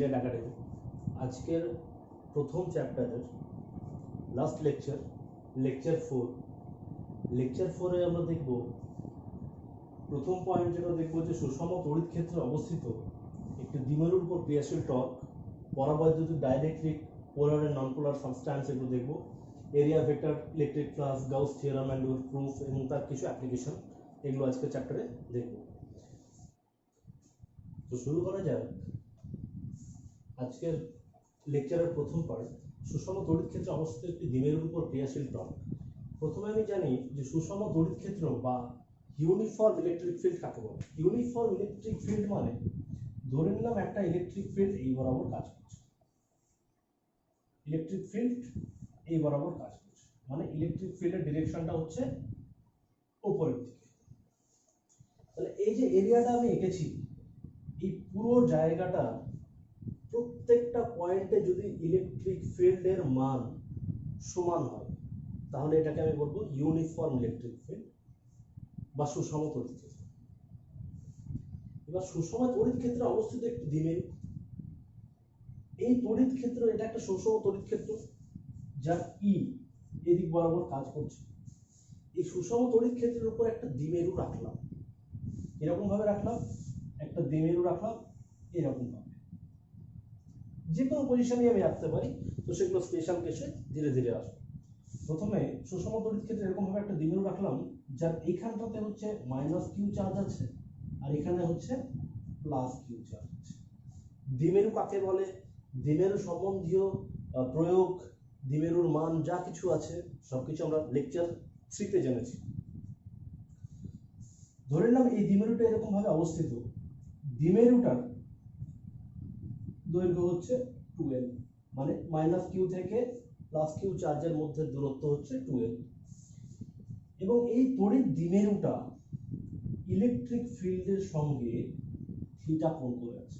Design academy আজকের প্রথম চ্যাপ্টারের লাস্ট লেকচার 4 এ আমরা দেখব প্রথম পয়েন্ট যেটা দেখব যে সুষম তড়িৎ ক্ষেত্রে অবস্থিত একটি দ্বিমেরুর উপর ক্রিয়াশীল টর্ক পরাবৈদ্যুতিক dielectric polar and non polar substance এগুলো দেখব area vector electric flux Gauss theorem and ওর প্রুফ এবং তার কিছু অ্যাপ্লিকেশন এগুলো আজকের চ্যাপ্টারে দেখব। তো শুরু করা যাক আজকের লেকচারের প্রথম পার্ট সুষম তড়িৎ ক্ষেত্রে অবস্থিত একটি দ্বিমেরুর উপর ক্রিয়াশীল টর্ক। প্রথমে আমি জানি যে সুষম তড়িৎ ক্ষেত্র বা ইউনিফর্ম ইলেকট্রিক ফিল্ড কাকে বলে। ইউনিফর্ম ইলেকট্রিক ফিল্ড মানে ধরে নিলাম একটা ইলেকট্রিক ফিল্ড এই বরাবর কাজ করছে, ইলেকট্রিক ফিল্ড এই বরাবর কাজ করছে মানে ইলেকট্রিক ফিল্ডের ডিরেকশনটা হচ্ছে উপরের দিকে। তাহলে এই যে এরিয়াটা আমি এঁকেছি এই পুরো জায়গাটা প্রত্যেকটা পয়েন্টে যদি ইলেকট্রিক ফিল্ডের মান সমান হয় তাহলে এটাকে আমি বলবো ইউনিফর্ম ইলেকট্রিক ফিল্ড বা সুষম তড়িৎ ক্ষেত্র। এবার সুষম তড়িৎ ক্ষেত্রে অবস্থিত একটি দ্বিমেরু, এই তড়িৎ ক্ষেত্র এটা একটা সুষম তড়িৎ ক্ষেত্র যার ই এদিক বরাবর কাজ করছে। এই সুষম তড়িৎ ক্ষেত্রের উপর একটা দ্বিমেরু রাখলাম, এরকম ভাবে রাখলাম, একটা দ্বিমেরু রাখলাম এরকম ভাবে, যে কোনো পজিশনে আমি রাখতে পারি। তো সেগুলো স্পেশাল কেসে ধীরে ধীরে আসবে। প্রথমে সুষম তড়িৎ ক্ষেত্রে এরকম ভাবে একটা দ্বিমেরু রাখলাম যার এইখানটাতে হচ্ছে -q চার্জ আছে আর এখানে হচ্ছে +q চার্জ আছে। দ্বিমেরু কাকে বলে, দ্বিমেরু সম্বন্ধীয় প্রয়োগ, দ্বিমেরুর মান যা কিছু আছে সবকিছু আমরা লেকচার 3 তে জেনেছি। ধরে নিলাম এই দ্বিমেরুটা এরকম ভাবে অবস্থিত, দ্বিমেরুটার দৈর্ঘ্য হচ্ছে 2l মানে -q থেকে +q চার্জের মধ্যে দূরত্ব হচ্ছে 2l এবং এই তড়িৎ দ্বিমেরুটা ইলেকট্রিক ফিল্ডের সঙ্গে থিটা কোণ করে আছে।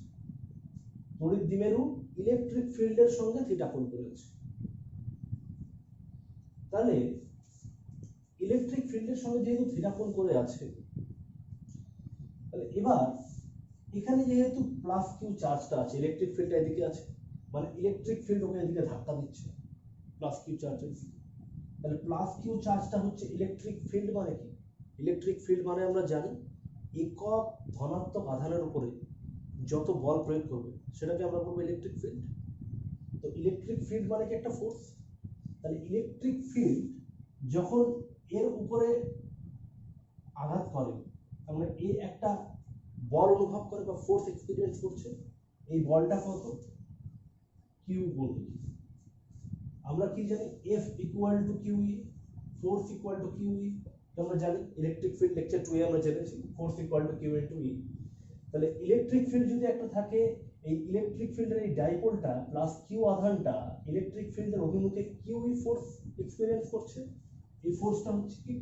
তড়িৎ দ্বিমেরু ইলেকট্রিক ফিল্ডের সঙ্গে থিটা কোণ করে আছে। তাহলে ইলেকট্রিক ফিল্ডের সঙ্গে যেহেতু থিটা কোণ করে আছে, তাহলে এবার এখানে যেহেতু +q চার্জটা আছে, ইলেকট্রিক ফিল্ডটা এদিকে আছে মানে ইলেকট্রিক ফিল্ড ওকে এদিকে ধাক্কা দিচ্ছে +q চার্জের দিকে। তাহলে +q চার্জটা হচ্ছে ইলেকট্রিক ফিল্ড মানে কি? ইলেকট্রিক ফিল্ড মানে আমরা জানি একক ধনাত্মক আধানের উপরে যত বল প্রয়োগ করবে সেটাকে আমরা বলবো ইলেকট্রিক ফিল্ড। তো ইলেকট্রিক ফিল্ড মানে কি একটা ফোর্স। তাহলে ইলেকট্রিক ফিল্ড যখন এর উপরে আঘাত করে আমরা এই একটা বল অনুভব করে বা ফোর্স এক্সপেরিয়েন্স করছে, এই বলটা কত কিউ গুণ। আমরা কি জানি F = QE, ফোর্স = QE। আমরা জানি ইলেকট্রিক ফিল্ড লেকচার 2 এ আমরা জেনেছি ফোর্স = Q * E। তাহলে ইলেকট্রিক ফিল্ড যদি একটা থাকে, এই ইলেকট্রিক ফিল্ডের এই ডাইপোলটা +q আধানটা ইলেকট্রিক ফিল্ডের অভিমুখে QE ফোর্স এক্সপেরিয়েন্স করছে, এই ফোর্সটা হচ্ছে কি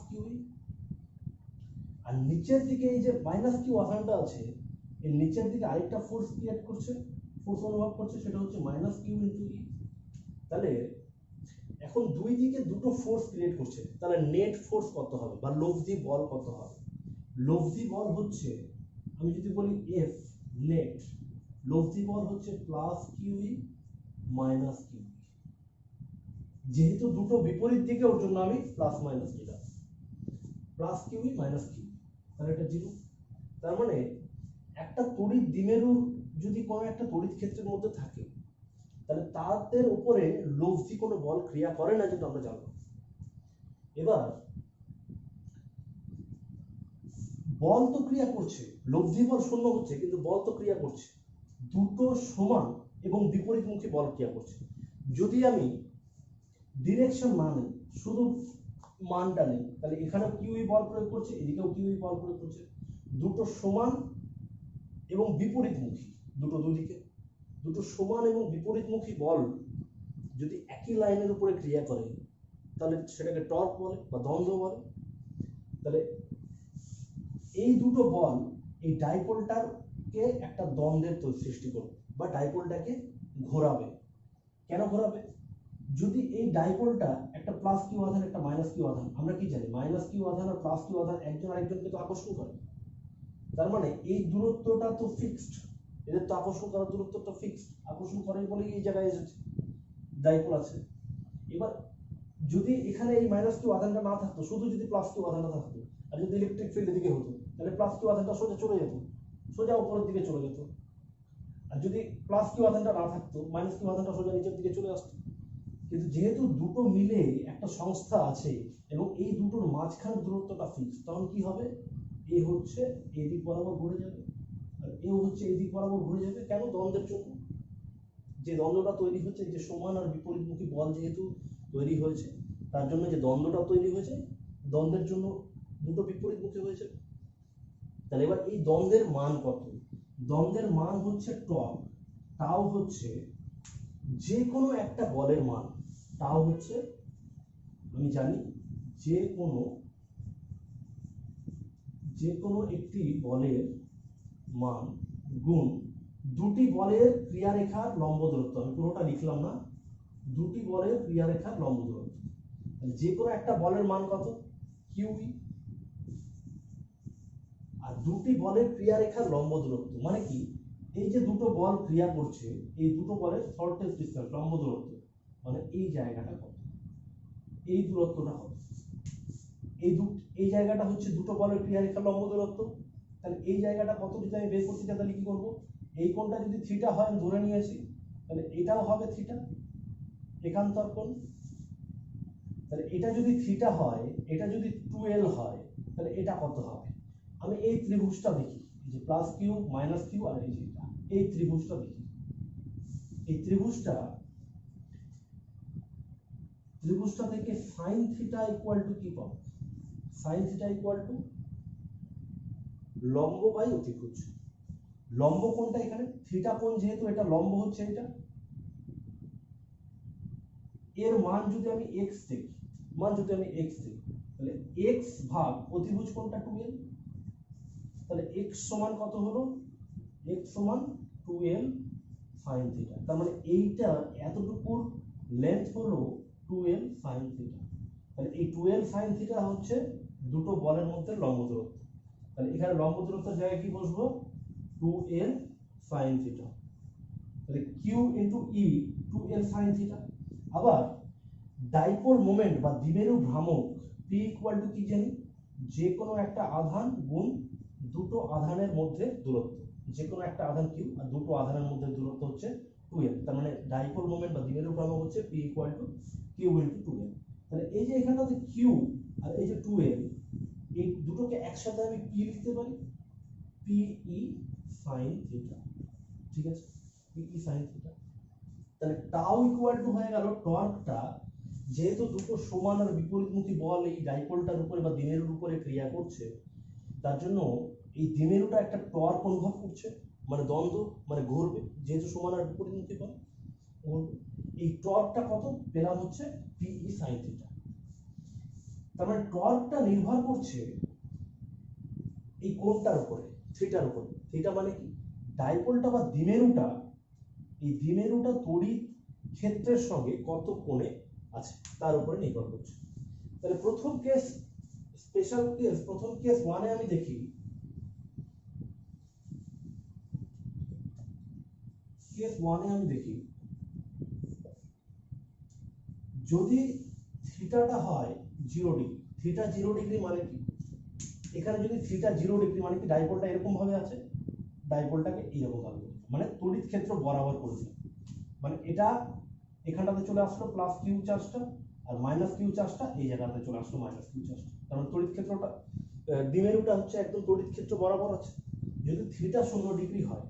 +QE। আর নিচের দিকে এই যে -q আধানটা আছে এই নিচের দিকে আরেকটা ফোর্স ক্রিয়েট করছে, ফোর্স অনুভব করছে, সেটা হচ্ছে -q * E। তাহলে এখন দুই দিকে দুটো ফোর্স ক্রিয়েট করছে, তাহলে নেট ফোর্স কত হবে বা লব্ধি বল কত হবে? লব্ধি বল হচ্ছে, আমি যদি বলি F নেট, লব্ধি বল হচ্ছে +QE - QE। যেহেতু দুটো বিপরীত দিকে ওর জন্য আমি প্লাস মাইনাস দিলাম, +QE - QE, তাহলে এটা 0। তার মানে একটা তড়িৎ দ্বিমেরু যদি কোনো একটা তড়িৎ ক্ষেত্রের মধ্যে থাকে তাহলে তাদের উপরে লব্ধি কোনো বল ক্রিয়া করে না, যেটা আমরা জানবো। এবার বল তো ক্রিয়া করছে, লব্ধি বল শূন্য হচ্ছে কিন্তু বল তো ক্রিয়া করছে, দুটো সমান এবং বিপরীতমুখী বল ক্রিয়া করছে। যদি আমি ডিরেকশন না নেই, শুধু মানটা নেই, তাহলে এখানেও QE বল প্রয়োগ করছে, এদিকেও QE বল প্রয়োগ করছে, দুটো সমান এবং বিপরীতমুখী, দুদিকে দুটো সমান এবং বিপরীতমুখী বল যদি একই লাইনের উপরে ক্রিয়া করে তাহলে সেটাকে টর্ক বলে বা দ্বন্দ্ব বলে। তাহলে এই দুটো বল এই ডাইপোলটাকে একটা দ্বন্দ্বের সৃষ্টি করবে বা ডাইপোলটাকে ঘোরাবে। কেন ঘোরাবে? যদি এই ডাইপোলটা একটা +q আধান একটা -q আধান, আমরা কি জানি -q আধান আর +q আধান একজন আরেকজনকে তো আকর্ষণ করে, তার মানে এই দূরত্বটা তো ফিক্সড এদের তো আকর্ষণ করার দূরত্বটা ফিক্সড, আকর্ষণ করাই বলে এই জায়গায় এসেছে, ডাইপোল আছে। এবার যদি এখানে এই মাইনাস কিউ আধানটা না থাকতো, শুধু যদি প্লাস কিউ আধানটা থাকতো, আর যদি ইলেকট্রিক ফিল্ডের দিকে হতো, তাহলে প্লাস কিউ আধানটা সোজা চলে যেত, সোজা উপরের দিকে চলে যেত। আর যদি প্লাস কিউ আধানটা না থাকতো, মাইনাস কিউ আধানটা সোজা নিচের দিকে চলে আসতো। কিন্তু যেহেতু দুটো মিলে একটা সংস্থা আছে এবং এই দুটোর মাঝখানের দূরত্বটা ফিক্স, তখন কি হবে, এ হচ্ছে এদিক বরাবর ঘুরে যাবে আর এও হচ্ছে এদিক বরাবর ঘুরে যাবে। কেন? দ্বন্দ্বের জন্য। যে দ্বন্দ্বটা তৈরি হচ্ছে, যে সমান আর বিপরীতমুখী বল যেহেতু তৈরি হয়েছে, তার জন্য যে দ্বন্দ্বটা তৈরি হয়েছে, দ্বন্দ্বের জন্য দুটো বিপরীতমুখী হয়েছে। তাহলে এবার এই দ্বন্দ্বের মান কত? দ্বন্দ্বের মান হচ্ছে টর্ক, তাও হচ্ছে যে কোনো একটা বলের মান, তাও হচ্ছে আমি জানি যে কোনো একটি বলের মান গুণ দুটি বলের ক্রিয়ারেখার লম্ব দূরত্ব। আমি পুরোটা লিখলাম না, দুটি বলের ক্রিয়ারেখার লম্ব দূরত্ব। যে কোনো একটা বলের মান কত? কিউই। আর দুটি বলের ক্রিয়ারেখার লম্ব দূরত্ব মানে কি? এই যে দুটো বল ক্রিয়া করছে, এই দুটো বলের শর্টেস্ট ডিসটেন্স, লম্ব দূরত্ব, মানে এই জায়গাটা কত, এই দূরত্বটা কত। এই জায়গাটা হচ্ছে দুটো বলের ক্রিয়ারেখার লম্ব দূরত্ব। তাহলে এই জায়গাটা কত যদি আমি বের করতে চাই, তাহলে কি করবো? এই কোণটা যদি থিটা হয়, আমি ধরে নিয়েছি, তাহলে এটাও হবে থিটা, একান্তর কোণ। তাহলে এটা যদি থিটা হয়, এটা যদি 2l হয়, তাহলে এটা কত হবে? আমি এই ত্রিভুজটা দেখি, যে plus Q minus Q R এই যেটা, এই ত্রিভুজটা দেখি। এই ত্রিভুজটা থেকে সাইন থিটা ইকুয়াল টু কি পাবো? সাইন থিটা ইকুয়াল টু লম্ব বাই অতিভুজ। লম্ব কোণটা এখানে থিটা কোণ, যেহেতু এটা লম্ব হচ্ছে এটা, এর মান যদি আমি x দেখি, তাহলে x ভাগ অতিভুজ কোণটা 2l, তাহলে x সমান কত হলো? x সমান 2l sin থিটা। তার মানে এইটা এতটুকুর লেন্থ হলো 2l sin থিটা। তাহলে এই 2l sin থিটা হচ্ছে দুটো বলের মধ্যে লম্ব দূরত্ব। তাহলে এখানে লম্ব দূরত্বের জায়গায় কি বসবো? 2l sin theta. তাহলে q into e 2l sin theta. আবার ডাইপোল মোমেন্ট বা দ্বিমেরু ভ্রামক p ইকুয়াল টু কি জানি? যে কোনো একটা আধান গুণ দুটো আধানের মধ্যে দূরত্ব। যে কোনো একটা আধান q আর দুটো আধানের মধ্যে দূরত্ব হচ্ছে 2l। তার মানে ডাইপোল মোমেন্ট বা দ্বিমেরু ভ্রামক হচ্ছে p equal to q into 2l। তাহলে এই যে এখানটাতে q আর এই যে 2l, এই দুটোকে একসাথে আমি p লিখতে পারি, pe sin থিটা। ঠিক আছে, pe sin থিটা। তাহলে টাউ ইকুয়াল টু হয়ে গেল টর্কটা, যেহেতু দুটো সমান আর বিপরীতমুখী বল এই ডাইপোলটার উপরে বা দ্বিমেরুর উপরে ক্রিয়া করছে, তার জন্য এই দ্বিমেরুটা একটা টর্ক অনুভব করছে, মানে দ্বন্দ্ব, মানে ঘুরবে, যেহেতু সমান আর বিপরীতমুখী বল ঘুরবে। এই টর্কটা কত পেলাম? হচ্ছে পিই সাইন থিটা। তার মানে টর্কটা নির্ভর করছে এই কোণটার উপরে, থিটার উপরে। থিটা মানে কি? ডাইপোলটা বা দ্বিমেরুটা, এই দ্বিমেরুটা তড়িৎ ক্ষেত্রের সঙ্গে কত কোণে আছে তার উপরে নির্ভর করছে। তাহলে প্রথম কেস, স্পেশাল কেস, প্রথম কেস 1 এ আমি দেখি, কেস 1 এ আমি দেখি যদি থিটাটা হয় 0 ডিগ্রি, থিটা 0 ডিগ্রি মানে কি? এখানে যদি থিটা 0 ডিগ্রি মানে কি? ডাইপোলটা এরকম ভাবে আছে, ডাইপোলটাকে এরকম ভাবে, মানে তড়িৎ ক্ষেত্র বরাবর করছে, মানে এটা এখানটাতে চলে আসলো প্লাস কিউ চার্জটা, আর মাইনাস কিউ চার্জটা এই জায়গাতে চলে আসলো মাইনাস কিউ চার্জটা। কারণ তড়িৎ ক্ষেত্রটা, দ্বিমেরুটা হচ্ছে একদম তড়িৎ ক্ষেত্র বরাবর আছে। যদি থিটা 0 ডিগ্রি হয়,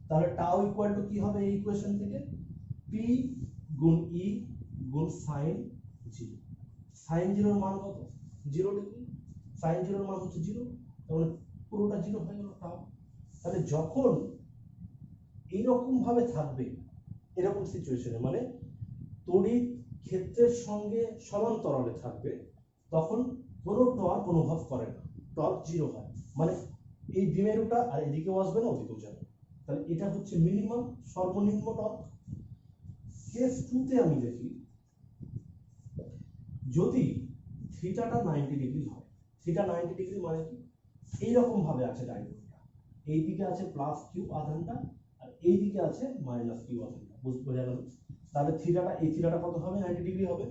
তাহলে টাউ ইকুয়াল টু কি হবে এই ইকুয়েশন থেকে? পি গুণ ই গুণ সাইন 0। সাইন 0 এর মান কত? 0 ডিগ্রি। সাইন 0 এর মান হচ্ছে 0, তাহলে পুরোটা 0 হয়ে গেল টাউ। তাহলে যখন এইরকম ভাবে থাকবে, এরকম সিচুয়েশনে, মানে তড়িৎ ক্ষেত্রের সঙ্গে সমান্তরালে থাকবে, তখন কোনো টর্ক অনুভব করে না, টর্ক 0 হয়। মানে এই দ্বিমেরুটা আর এদিকেও আসবে না, ওদিকেও যাবে। তাহলে এটা হচ্ছে মিনিমাম, সর্বনিম্ন টর্ক। কেস 2 তে আমি দেখি যদি থিটাটা 90 ডিগ্রি হয়। থিটা 90 ডিগ্রি মানে কি? এইরকম ভাবে আছে ডাইপোলটা, এইদিকে আছে প্লাস কিউ আধানটা এই দিকে আছে মাইনাস কিউ অফ থিটা, বোঝা গেল? তাহলে থিটাটা, এই থিটাটা কত হবে? 90 ডিগ্রি হবে।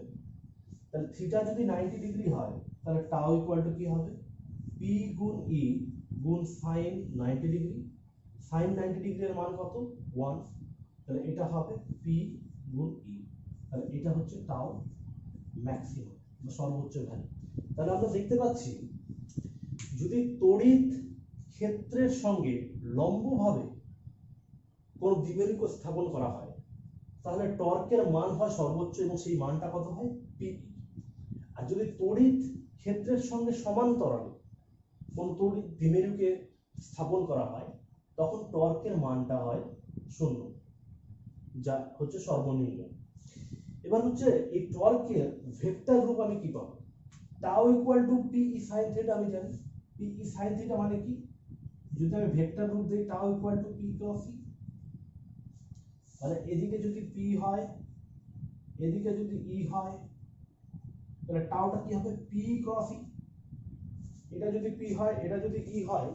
তাহলে থিটা যদি 90 ডিগ্রি হয় তাহলে টাউ ইকুয়াল টু কি হবে? পি গুণ ই গুণ সাইন 90 ডিগ্রি। সাইন 90 ডিগ্রি এর মান কত? 1। তাহলে এটা হবে পি গুণ ই। তাহলে এটা হচ্ছে টাউ ম্যাক্সিমাম বা সর্বোচ্চ ভ্যালু। তাহলে আমরা দেখতে পাচ্ছি যদি তড়িৎ ক্ষেত্রের সঙ্গে লম্বভাবে কোন দ্বিমেরুকে স্থাপন করা হয় তাহলে টর্কের মান হয় সর্বোচ্চ এবং সেই মানটা কত হয়? পি। আর যদি তড়িৎ ক্ষেত্রের সঙ্গে সমান্তরালে কোন তড়িৎ দ্বিমেরুকে স্থাপন করা হয় তখন টর্কের মানটা হয় 0, যা হচ্ছে সর্বনিম্ন। এবার হচ্ছে এই টর্কের ভেক্টর রূপ আমি কি পাবো? Tau equal to P E sine theta. আমি জানি পি ই সাইন থিটা মানে কি? যদি আমি ভেক্টর রূপ দেই tau equal to P cross E, মানে এদিকে যদি পি হয় এদিকে যদি ই হয় তাহলে টাউটা কি হবে? পি ক্রস ই। এটা যদি পি হয়, এটা যদি ই হয়,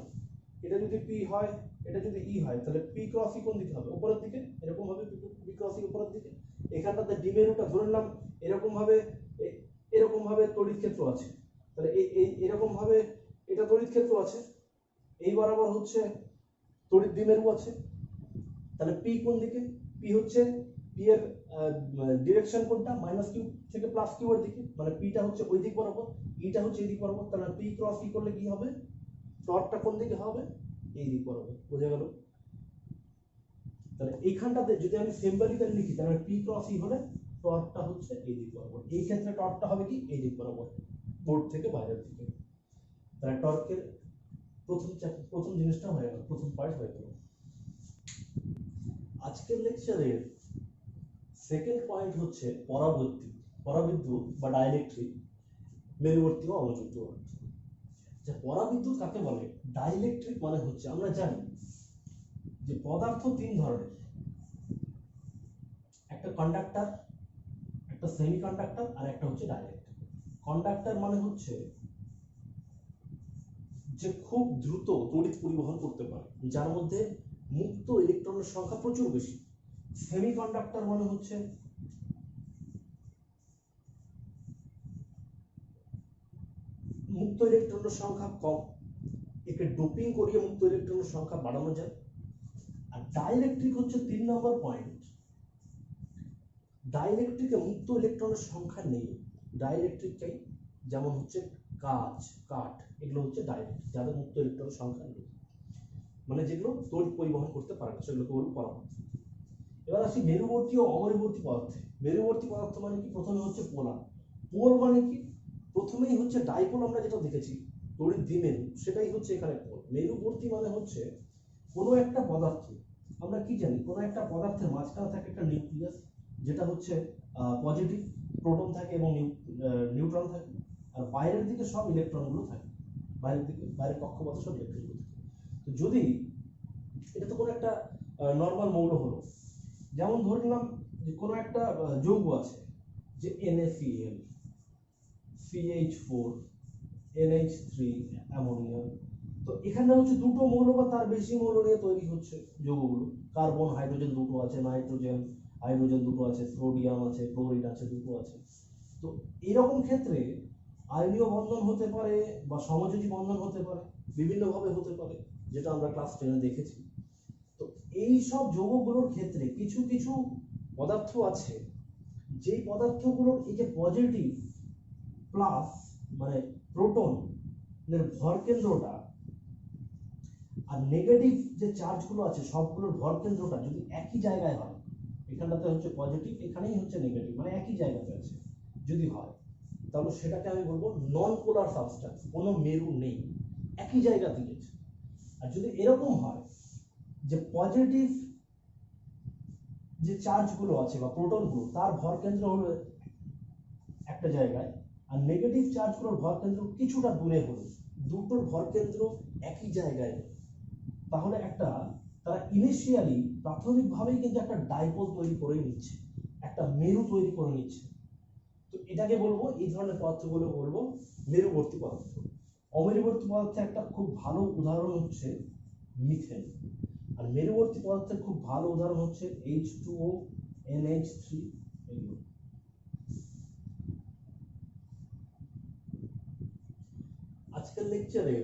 এটা যদি পি হয়, এটা যদি ই হয়, তাহলে পি ক্রস ই কোন দিকে হবে? উপরের দিকে। এরকম ভাবে পি ক্রস ই উপরের দিকে। এখানটাতে দ্বিমেরুটা ধরে নিলাম এরকম ভাবে তড়িৎ ক্ষেত্র আছে, তাহলে এই এরকম ভাবে এটা তড়িৎ ক্ষেত্র আছে, এই বরাবর হচ্ছে তড়িৎ দ্বিমেরু আছে। তাহলে পি কোন দিকে? পি হচ্ছে পি এর ডিরেকশন কোনটা? মাইনাস কিউ থেকে প্লাস কিউ এর দিকে, মানে পিটা হচ্ছে ওই দিক বরাবর, ইটা হচ্ছে এই দিক বরাবর। তাহলে পি ক্রস ই করলে কি হবে? টর্কটা কোন দিকে হবে? এই দিক বরাবর। বোঝা গেল? তাহলে এইখানটাতে যদি আমি সিম্বলিক্যালি লিখি তাহলে পি ক্রস ই হলে টর্কটা হচ্ছে এই দিক বরাবর। এই ক্ষেত্রে টর্কটা হবে কি? এই দিক বরাবর, বোর্ড থেকে বাইরের দিকে। তাহলে টর্কের প্রথম জিনিসটা হয়ে গেল, প্রথম পার্ট হয়ে গেল। আজকের লেকচারের সেকেন্ড পয়েন্ট হচ্ছে পরাবিদ্যুৎ বা ডাইইলেকট্রিক, মেরুবর্তী ও অমরযুক্ত। যে পরাবিদ্যুৎ কাকে বলে? ডাইইলেকট্রিক মানে হচ্ছে, আমরা জানি যে পদার্থ তিন ধরনের, একটা কন্ডাক্টর, একটা সেমি কন্ডাক্টর আর একটা হচ্ছে ডাইইলেকট্রিক। কন্ডাক্টর মানে হচ্ছে যে খুব দ্রুত তড়িৎ পরিবহন করতে পারে, যার মধ্যে মুক্ত ইলেকট্রনের সংখ্যা প্রচুর বেশি। সেমি কন্ডাক্টর মানে হচ্ছে মুক্ত ইলেকট্রনের সংখ্যা কম, একে ডোপিং করিয়ে মুক্ত ইলেকট্রনের সংখ্যা বাড়ানো যায়। আর ডাইইলেকট্রিক হচ্ছে 3 নম্বর পয়েন্ট। ডাইইলেকট্রিকে মুক্ত ইলেকট্রনের সংখ্যা নেই। ডাইইলেকট্রিক চাই, যেমন হচ্ছে কাঠ, এগুলো হচ্ছে ডাইইলেকট্রিক, যাদের মুক্ত ইলেকট্রনের সংখ্যা নেই, মানে যেগুলো তড়িৎ পরিবহন করতে পারে না, সেগুলোকে বলবো পরাবিদ্যুৎ। এবার আসি মেরুবর্তী ও অমেরুবর্তী পদার্থে। মেরুবর্তী পদার্থ মানে কি? প্রথমে হচ্ছে পোলার। পোল মানে কি? প্রথমেই হচ্ছে ডাইপোল, আমরা যেটা দেখেছি তড়িৎ দ্বিমেরু, সেটাই হচ্ছে এখানে পোল। মেরুবর্তী মানে হচ্ছে কোনো একটা পদার্থ, আমরা কি জানি, কোনো একটা পদার্থের মাঝখানে থাকে একটা নিউক্লিয়াস, যেটা হচ্ছে পজিটিভ, প্রোটন থাকে এবং নিউট্রন থাকে, আর বাইরের দিকে সব ইলেকট্রনগুলো থাকে, বাইরের কক্ষপথে সব ইলেকট্রনগুলো থাকে। তো যদি এটা তো কোনো একটা নর্মাল মৌল হলো, যেমন ধরে নিলাম যে কোনো একটা যৌগ আছে যে NaCl, CH4, NH3, অ্যামোনিয়া। তো এখানে হচ্ছে দুটো মৌল বা তার বেশি মৌল নিয়ে তৈরি হচ্ছে যৌগগুলো। কার্বন হাইড্রোজেন দুটো আছে, নাইট্রোজেন হাইড্রোজেন দুটো আছে, সোডিয়াম আছে, ক্লোরিন আছে, দুটো আছে। তো এরকম ক্ষেত্রে আয়নীয় বন্ধন হতে পারে বা সমযোজী বন্ধন হতে পারে, বিভিন্নভাবে হতে পারে, যেটা আমরা ক্লাস 10 দেখেছি। তো এই সব যৌগগুলোর ক্ষেত্রে কিছু কিছু পদার্থ আছে, যেই পদার্থগুলোর এই যে পজিটিভ প্লাস মানে প্রোটনের ভর কেন্দ্রটা আর নেগেটিভ যে চার্জগুলো আছে সবগুলোর ভর কেন্দ্রটা যদি একই জায়গায় হয়, এখানটাতে হচ্ছে পজিটিভ, এখানেই হচ্ছে নেগেটিভ, মানে একই জায়গাতে আছে যদি হয়, তাহলে সেটাকে আমি বলবো নন পোলার সাবস্টেন্স, কোনো মেরু নেই, একই জায়গাতে গেছে। আর যদি এরকম হয় যে পজিটিভ যে চার্জগুলো আছে বা প্রোটনগুলো, তার ভর কেন্দ্র হলো একটা জায়গায়, আর নেগেটিভ চার্জগুলোর ভর কেন্দ্র কিছুটা দূরে হলো, দুটোর ভর কেন্দ্র একই জায়গায়, তাহলে তারা ইনিশিয়ালি প্রাথমিকভাবেই কিন্তু একটা ডাইপোল তৈরি করে নিচ্ছে, একটা মেরু তৈরি করে নিচ্ছে। তো এটাকে বলবো, এই ধরনের পদার্থগুলো বলবো মেরুবর্তী পদার্থ। অমেরুবর্তী পদার্থে একটা খুব ভালো উদাহরণ হচ্ছে মিথেন। আর আর মেরুবর্তী পদার্থের খুব ভালো উদাহরণ হচ্ছে H2O, NH3 এগুলো। আজকের লেকচারে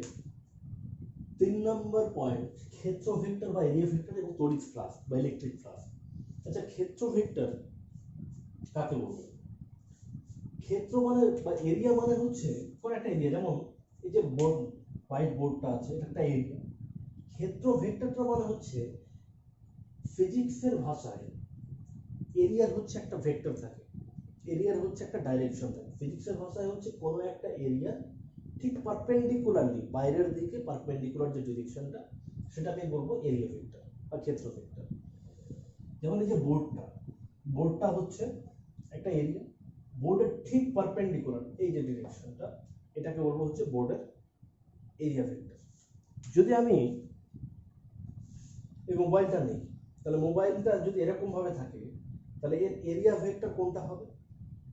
3 নম্বর পয়েন্ট ক্ষেত্র ভেক্টর বা এরিয়া ভেক্টর এবং তড়িৎ ফ্লাক্স বা ইলেকট্রিক ফ্লাক্স। আচ্ছা, ক্ষেত্র ভেক্টর কাকে বলবো? ক্ষেত্র মানে বা এরিয়া মানে হচ্ছে কোন একটা এরিয়া, যেমন এই যে বোর্ড, হোয়াইট বোর্ডটা আছে, এটা একটা এরিয়া। ক্ষেত্র ভেক্টরটা মানে হচ্ছে ফিজিক্সের ভাষায় এরিয়ার হচ্ছে একটা ভেক্টর থাকে, এরিয়ার হচ্ছে একটা ডাইরেকশন থাকে। ফিজিক্সের ভাষায় হচ্ছে কোনো একটা এরিয়া ঠিক পারপেন্ডিকুলারলি বাইরের দিকে পারপেন্ডিকুলার যে ডিরেকশনটা, সেটাকে বলবো এরিয়া ভেক্টর বা ক্ষেত্র ভেক্টর। যেমন এই যে বোর্ডটা হচ্ছে একটা এরিয়া, বোর্ডের ঠিক পারপেন্ডিকুলার এই যে ডিরেকশনটা, এটাকে বলবো হচ্ছে বোর্ডের এরিয়া ভেক্টর। যদি আমি এই মোবাইলটা নেই, তাহলে মোবাইলটা যদি এরকম ভাবে থাকে, তাহলে এর এরিয়া ভেক্টর কোনটা হবে?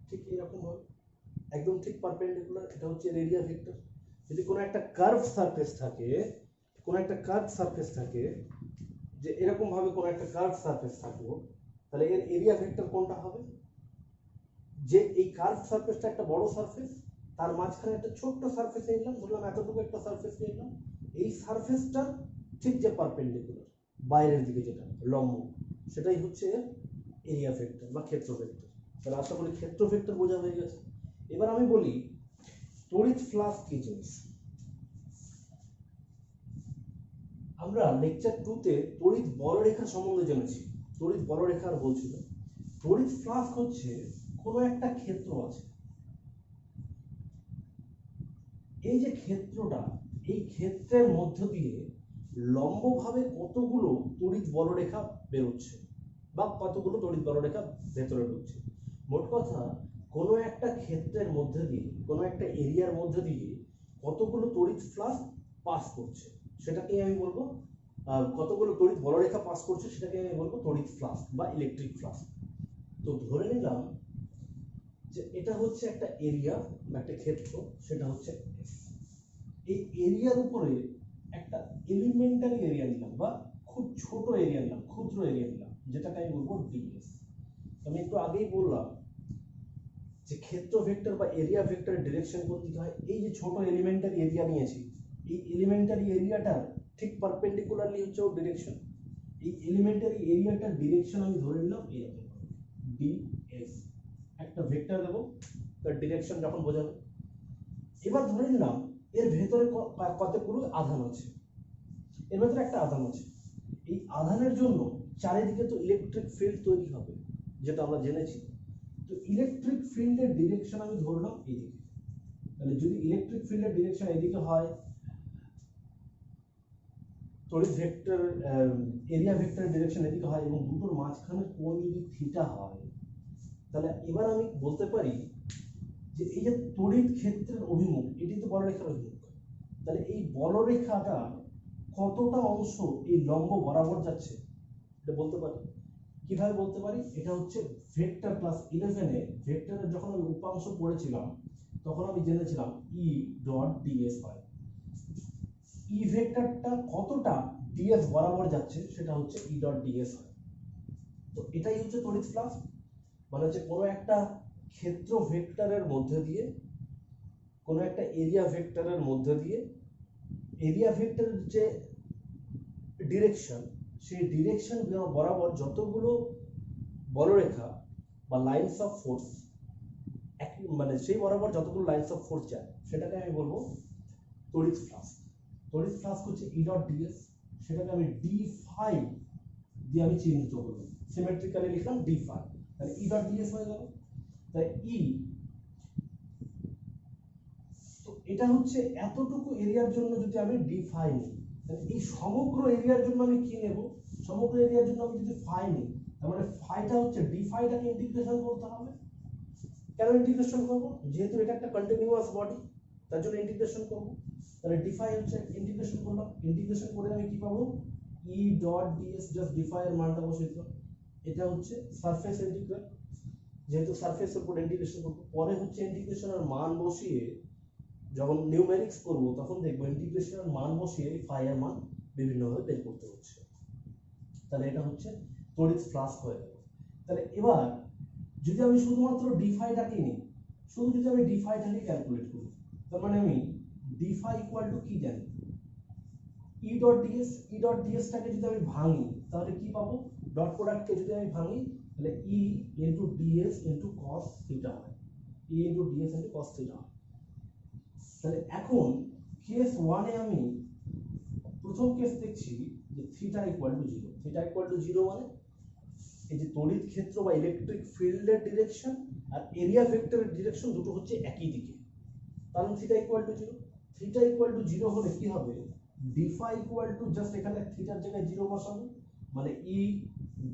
ঠিক এরকম হবে, একদম ঠিক পারপেন্ডিকুলার, এটা হচ্ছে এর এরিয়া ভেক্টর। যদি কোনো একটা কার্ভ সারফেস থাকে, কোনো একটা কার্ভ সারফেস থাকে, যে এরকম ভাবে কোনো একটা কার্ভ সারফেস থাকলো, তাহলে এর এরিয়া ভেক্টর কোনটা হবে? যে এই কার্ভ সারফেসটা একটা বড় সারফেস, তার মাঝখানে একটা ছোট্ট সারফেস নিলাম, ধরলাম এতটুকু একটা সারফেস নিলাম, এই সারফেসটা ঠিক যে পারপেন্ডিকুলার বাইরের দিকে যেটা লম্ব, সেটাই হচ্ছে এরিয়া ভেক্টর বা ক্ষেত্র ভেক্টর। তাহলে আশা করি ক্ষেত্র ভেক্টর বোঝা হয়ে গেছে। এবার আমি বলি তড়িৎ ফ্লাক্স কি জিনিস। আমরা লেকচার 2 তে তড়িৎ বলরেখা সম্বন্ধে জেনেছি, তড়িৎ বলরেখা আর বলছিল। তড়িৎ ফ্লাক্স হচ্ছে কোনো একটা ক্ষেত্র আছে, এই যে ক্ষেত্রটা, এই ক্ষেত্রের মধ্য দিয়ে লম্বভাবে কতগুলো তড়িৎ বলরেখা বেরোচ্ছে বা কতগুলো তড়িৎ বলরেখা ভেতরে ঢুকছে। মোট কথা, কোনো একটা ক্ষেত্রের মধ্যে দিয়ে, কোনো একটা এরিয়ার মধ্যে দিয়ে কতগুলো তড়িৎ ফ্লাক্স পাস করছে, সেটাকে আমি বলবো কতগুলো তড়িৎ বলরেখা পাস করছে, সেটাকে আমি বলবো তড়িৎ ফ্লাক্স বা ইলেকট্রিক ফ্লাক্স। তো ধরে নিলাম যে এটা হচ্ছে একটা এরিয়া বা একটা ক্ষেত্র, সেটা হচ্ছে S। এই এরিয়ার উপরে একটা এলিমেন্টারি এরিয়া নিলাম বা খুব ছোট এরিয়া নিলাম, ক্ষুদ্র এরিয়া নিলাম, যেটাকে আমি বলবো ds। আমি একটু আগেই বললাম যে ক্ষেত্র ভেক্টর বা এরিয়া ভেক্টরের ডিরেকশন কোন দিকে হয়। এই যে ছোট এলিমেন্টারি এরিয়া নিয়েছি, এই এলিমেন্টারি এরিয়াটার ঠিক পারপেন্ডিকুলারলি হচ্ছে ওর ডিরেকশন। এই এলিমেন্টারি এরিয়াটার ডিরেকশন আমি ধরে নিলাম এরকম ds, একটা ভেক্টর দেবো, তার ডিরেকশন যখন বোঝাবো। এবার ধরে নিলাম এর ভেতরে কতগুলো আধান আছে, এর ভেতরে একটা আধান আছে। এই আধানের জন্য চারিদিকে তো ইলেকট্রিক ফিল্ড তৈরি হবে, যেটা আমরা জেনেছি। তো ইলেকট্রিক ফিল্ডের ডিরেকশন আমি ধরলাম এইদিকে। তাহলে যদি ইলেকট্রিক ফিল্ডের ডিরেকশন এদিকে হয়, তড়িৎ ভেক্টর এরিয়া ভেক্টরের ডিরেকশন এদিকে হয়, এবং দুটোর মাঝখানের কোণ যদি থিটা হয়, তাহলে এবার আমি বলতে পারি যে এই যে তড়িৎ ক্ষেত্রের অভিমুখ, এটি তো বলরেখার অভিমুখ, তাহলে এই বলরেখাটা কতটা অংশ এই লম্ব বরাবর যাচ্ছে, এটা বলতে পারি। কিভাবে বলতে পারি? এটা হচ্ছে ভেক্টর ক্লাস 11 এ ভেক্টরের যখন আমি উপাংশ পড়েছিলাম, তখন আমি জেনেছিলাম E ডট ds হয়। E ভেক্টরটা কতটা ds বরাবর যাচ্ছে, সেটা হচ্ছে E ডট ds হয়। তো এটাই হচ্ছে তড়িৎ ফ্লাক্স, মানে হচ্ছে কোনো একটা ক্ষেত্র ভেক্টরের মধ্যে দিয়ে, কোনো একটা এরিয়া ভেক্টরের মধ্যে দিয়ে, এরিয়া ভেক্টরের যে ডিরেকশন, সেই ডিরেকশন বরাবর যতগুলো বলরেখা বা লাইনস অফ ফোর্স, মানে সেই বরাবর যতগুলো লাইনস অফ ফোর্স যায়, সেটাকে আমি বলবো তড়িৎ ফ্লাক্স। তড়িৎ ফ্লাক্স হচ্ছে E ডট ds, সেটাকে আমি d phi দিয়ে আমি চিহ্নিত করলাম, সিমেট্রিক্যালি লিখলাম d phi, তাহলে E ডট ds হয়ে গেল। তাই E, তো এটা হচ্ছে এতটুকু এরিয়ার জন্য যদি আমি d phi নিই, তাহলে এই সমগ্র এরিয়ার জন্য আমি কি নেব? সমগ্র এরিয়ার জন্য আমি যদি phi নিই, তার মানে phiটা হচ্ছে d phi-টাকে ইন্টিগ্রেশন করতে হবে। কেন ইন্টিগ্রেশন করব? যেহেতু এটা একটা কন্টিনিউয়াস বডি, তার জন্য ইন্টিগ্রেশন করব। তাহলে d phi হচ্ছে ইন্টিগ্রেশন করলাম, ইন্টিগ্রেশন করে আমি কি পাবো? E dot ds just d phi এর মানটা বসিয়ে দিলাম। এটা হচ্ছে সারফেস ইন্টিগ্রাল, যেহেতু সারফেসের উপর ইন্টিগ্রেশন করব। পরে হচ্ছে ইন্টিগ্রেশনের মান বসিয়ে যখন নিউমেরিক্স করব, তখন দেখব ইন্টিগ্রেশনের মান বসিয়ে phi এর মান বিভিন্নভাবে বের করতে হচ্ছে। তাহলে এটা হচ্ছে তড়িৎ ফ্লাস্ক হয়ে গেল। তাহলে এবার যদি আমি শুধুমাত্র ডিফাইটাকে নিই, শুধু যদি আমি ডিফাইটাকে ক্যালকুলেট করি, তার মানে আমি ডিফাই ইকুয়াল টু কি জানি, E dot DS. E dot ডিএসটাকে যদি আমি ভাঙি তাহলে কি পাবো, ডট প্রোডাক্টকে যদি আমি ভাঙি তাহলে E into DS into cos theta হয়, E into DS into cos theta হয়। তাহলে এখন কেস ওয়ানে আমি প্রথম কেস দেখছি যে theta equal to zero. Theta equal to zero মানে এই যে তড়িৎ ক্ষেত্র বা ইলেকট্রিক ফিল্ডের ডিরেকশন আর এরিয়া ভেক্টরের ডিরেকশন দুটো হচ্ছে একই দিকে, কারণ theta equal to zero. Theta equal to zero হলে কি হবে, ডিফাই ইকুয়াল টু জাস্ট এখানে থিটার জায়গায় জিরো বসাবো, মানে ই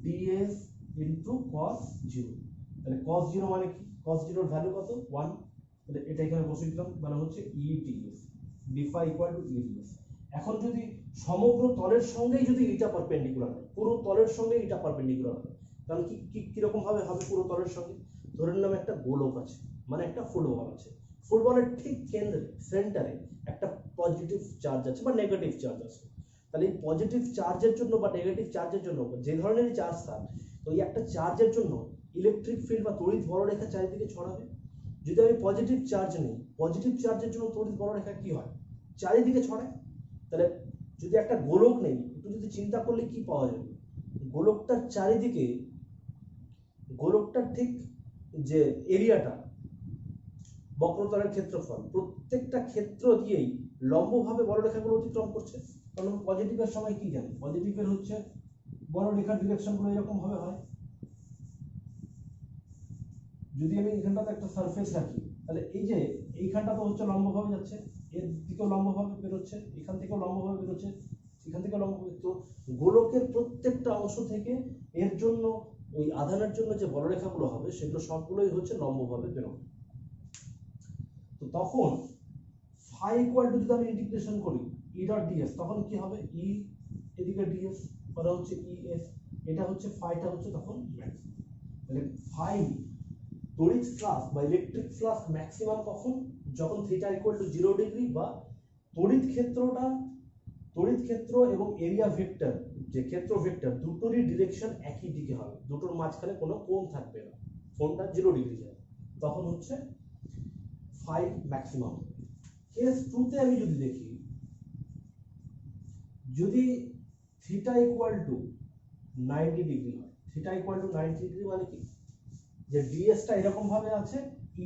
ডিএস ইনটু কস জিরো। তাহলে কস জিরো মানে কি, কস জিরোর ভ্যালু কত, 1। তাহলে এটা এখানে বসে দিলাম, মানে হচ্ছে E DS, D phi equal to E DS. এখন যদি সমগ্র তলের সঙ্গেই যদি এটা পারপেন্ডিকুলার হয়, পুরো তলের সঙ্গে এটা পারপেন্ডিকুলার হয়, তাহলে কি কিরকম ভাবে হবে পুরো তলের সঙ্গে, ধরে নিলাম একটা গোলক আছে, মানে একটা ফুটবল আছে, ফুটবলের ঠিক কেন্দ্রে সেন্টারে একটা পজিটিভ চার্জ আছে বা নেগেটিভ চার্জ আছে। তাহলে এই পজিটিভ চার্জের জন্য বা নেগেটিভ চার্জের জন্য যে ধরনের চার্জ থাক, তো এই একটা চার্জের জন্য ইলেকট্রিক ফিল্ড বা তড়িৎ বলরেখা চারিদিকে ছড়াবে। যদি আমি পজিটিভ চার্জ নিই, পজিটিভ চার্জের জন্য তড়িৎ বলরেখা কি হয়, চারিদিকে ছড়ায়। তাহলে যদি একটা গোলক নেই, একটু যদি চিন্তা করলে কি পাওয়া যাবে, গোলকটার চারিদিকে, গোলকটার ঠিক যে এরিয়াটা, বক্রতলের ক্ষেত্রফল, প্রত্যেকটা ক্ষেত্র দিয়েই লম্বভাবে বলরেখাগুলো অতিক্রম করছে। কারণ পজিটিভের সময় কি জানি, পজিটিভের হচ্ছে বলরেখার ডিরেকশনগুলো এরকম ভাবে হয়। যদি আমি এখানটাতে একটা সারফেস রাখি, তাহলে এই যে এইখানটা তো হচ্ছে লম্বভাবে যাচ্ছে, এর দিকেও লম্বভাবে বেরোচ্ছে, এখান থেকেও লম্বভাবে বেরোচ্ছে, এখান থেকে লম্বভাবে। তো গোলকের প্রত্যেকটা অংশ থেকে এর জন্য ওই আধানের জন্য যে বলরেখাগুলো হবে সেগুলো সবগুলোই হচ্ছে লম্বভাবে বেরোবে। তো তখন ফাই ইকুয়াল টু যদি আমি ইন্টিগ্রেশন করি ই ডট ডিএস, তখন কি হবে, ই এদিকে ডিএস মানে হচ্ছে ইএস, এটা হচ্ছে ফাইটা হচ্ছে তখন ম্যাক্সিমাম। তাহলে ফাই তড়িৎ ফ্লাক্স বা ইলেকট্রিক ফ্লাক্স ম্যাক্সিমাম কখন, যখন থিটা ইকুয়াল টু 0 ডিগ্রি বা তড়িৎ ক্ষেত্রটা, তড়িৎ ক্ষেত্র এবং এরিয়া ভেক্টর, যে ক্ষেত্র ভেক্টর দুটোরই ডিরেকশন একই দিকে হবে, দুটোর মাঝখানে কোনো কোণ থাকবে না, কোণটা 0 ডিগ্রি যাবে, তখন হচ্ছে ফাই ম্যাক্সিমাম। কেস 2 তে আমি যদি দেখি, যদি থিটা ইকুয়াল টু 90 ডিগ্রি হয়, থিটা ইকুয়াল টু 90 ডিগ্রি মানে কি, যে ডিএসটা এরকম ভাবে আছে,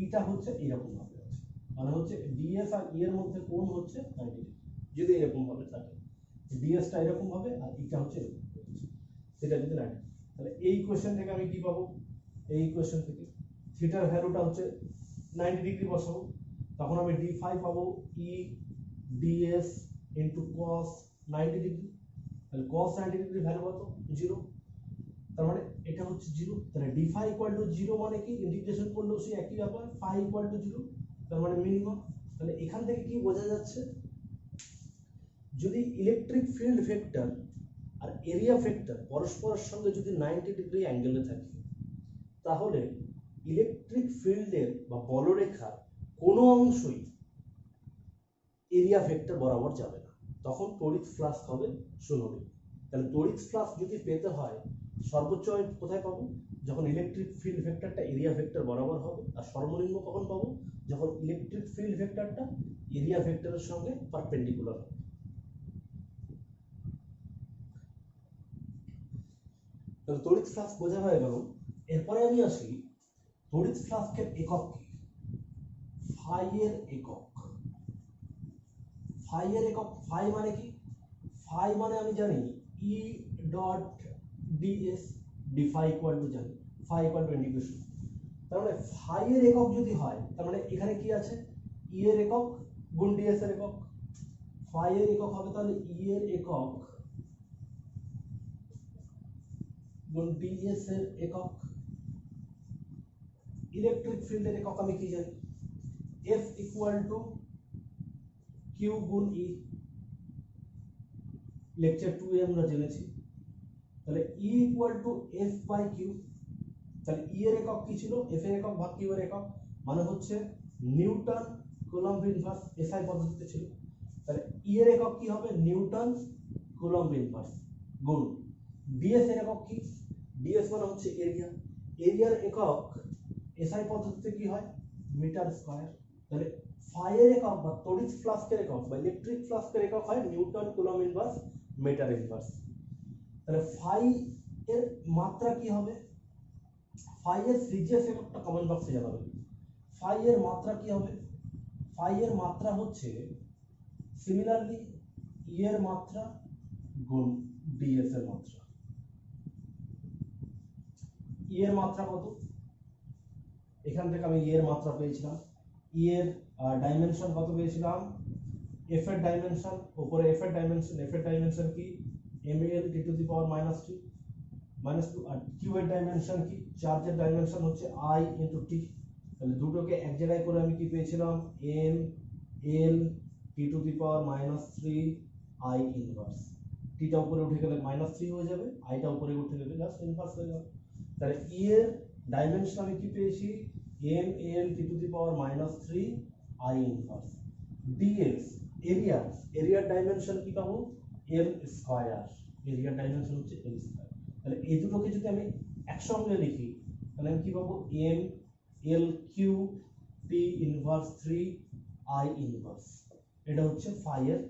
ইটা হচ্ছে এরকম ভাবে আছে, মানে হচ্ছে ডিএস আর ই এর মধ্যে কোণ হচ্ছে 90 ডিগ্রি। যদি এরকম ভাবে থাকে, ডিএসটা এরকম ভাবে আর ইটা হচ্ছে এরকম ভাবে, সেটা যদি 90, তাহলে এই কোশ্চেন থেকে আমি কি পাবো, এই কোশ্চেন থেকে থিটার ভ্যালুটা হচ্ছে 90 ডিগ্রি বসাবো, তখন আমি ডি ফাই পাবো ই ডিএস ইনটু cos 90 ডিগ্রি। তাহলে cos 90 ডিগ্রি ভ্যালু কত, 0, তার মানে এটা হচ্ছে 0। তাহলে ডি ফাই ইকুয়াল টু 0 মানে কি, ইন্টিগ্রেশন করলেও সেই একই ব্যাপার, ফাই ইকুয়াল টু 0, তার মানে মিনিমাম। তাহলে এখান থেকে কি বোঝা যাচ্ছে, যদি ইলেকট্রিক ফিল্ড ভেক্টর আর এরিয়া ভেক্টর পরস্পরের সঙ্গে যদি 90 ডিগ্রি অ্যাঙ্গেলে থাকে, তাহলে ইলেকট্রিক ফিল্ডের বা বলরেখার কোনো অংশই এরিয়া ভেক্টর বরাবর যাবে না, তখন তড়িৎ ফ্লাক্স হবে 0 ডিগ্রি। তাহলে তড়িৎ ফ্লাক্স যদি পেতে হয় সর্বোচ্চ কোথায় পাবো, যখন ইলেকট্রিক ফিল্ড ভেক্টরটা এরিয়া ভেক্টর বরাবর হবে, আর সর্বনিম্ন কখন পাবো, যখন ইলেকট্রিক ফিল্ড ভেক্টরটা এরিয়া ভেক্টরের সঙ্গে পারপেন্ডিকুলার হবে। তাহলে তড়িৎ ফ্লাক্স বোঝা হয়ে গেল। এরপরে আমি আসি তড়িৎ ফ্লাক্সের একক কি, ফাই এর একক। ফাই এর একক, ফাই মানে কি, ফাই মানে আমি জানি E dot ds, d phi equal to জানি, ফাই ইকুয়াল টু ইন্টিগ্রেশন। তার মানে ফাই এর একক যদি হয়, তার মানে এখানে কি আছে, ই এর একক গুণ ডিএস এর একক, ফাই এর একক হবে তাহলে ই এর একক গুণ ডিএস এর একক। ইলেকট্রিক ফিল্ডের একক আমি কি জানি, এফ ইকুয়াল টু কিউ গুণ ই, লেকচার 2 এ আমরা জেনেছি। তাহলে E equal to F by Q, তাহলে ই এর একক কি ছিল, এফ এর একক ভাগ কিউ এর একক, মানে হচ্ছে নিউটন কুলম্ব ইনভার্স, এসআই পদ্ধতিতে ছিল। তাহলে ই এর একক কি হবে, নিউটন কুলম্ব ইনভার্স গুণ ডিএস এর একক কি? ডিএস মানে হচ্ছে এরিয়া, এরিয়ার একক এসআই পদ্ধতিতে কি হয়? Metre square. তাহলে ফাইয়ের একক বা তড়িৎ ফ্লাস্কের একক বা ইলেকট্রিক ফ্লাস্কের একক হয় newton coulomb inverse metre inverse. তাহলে ফাই এর মাত্রা কি হবে? ফাই এর সিজিএস এককটা কমেন্ট বক্সে জানাবেন। ফাই এর মাত্রা কি হবে? ফাই এর মাত্রা হচ্ছে সিমিলারলি ই এর মাত্রা গুণ ডিএস এর মাত্রা। ই এর মাত্রা কত? এখান থেকে আমি ই এর মাত্রা পেয়েছিলাম। ই এর ডাইমেনশন কত পেয়েছিলাম? এফ এর ডাইমেনশন, উপরে এফ এর ডাইমেনশন কি? M L T to the power -2 আর কিউ এর ডাইমেনশন কি? চার্জের ডাইমেনশন হচ্ছে আই ইনটু টি। তাহলে দুটোকে এক জায়গায় করে আমি কি পেয়েছিলাম? M L T to the power -3 I inverse. Theta উপরে উঠে গেলে -3 হয়ে যাবে, আইটা উপরে উঠে গেলে জাস্ট ইনভার্স হয়ে যাবে। তাহলে ই এর ডাইমেনশন আমি কি পেয়েছি? M L T to the power -3 I inverse. Ds এরিয়ার ডাইমেনশন কি পাবো? এল স্কয়ার। এরিয়ার ডাইমেনশন হচ্ছে এল স্কয়ার। তাহলে এই দুটোকে যদি আমি একসঙ্গে লিখি তাহলে আমি কি পাবো? M L Q T inverse 3 I inverse. এটা হচ্ছে ফাই এর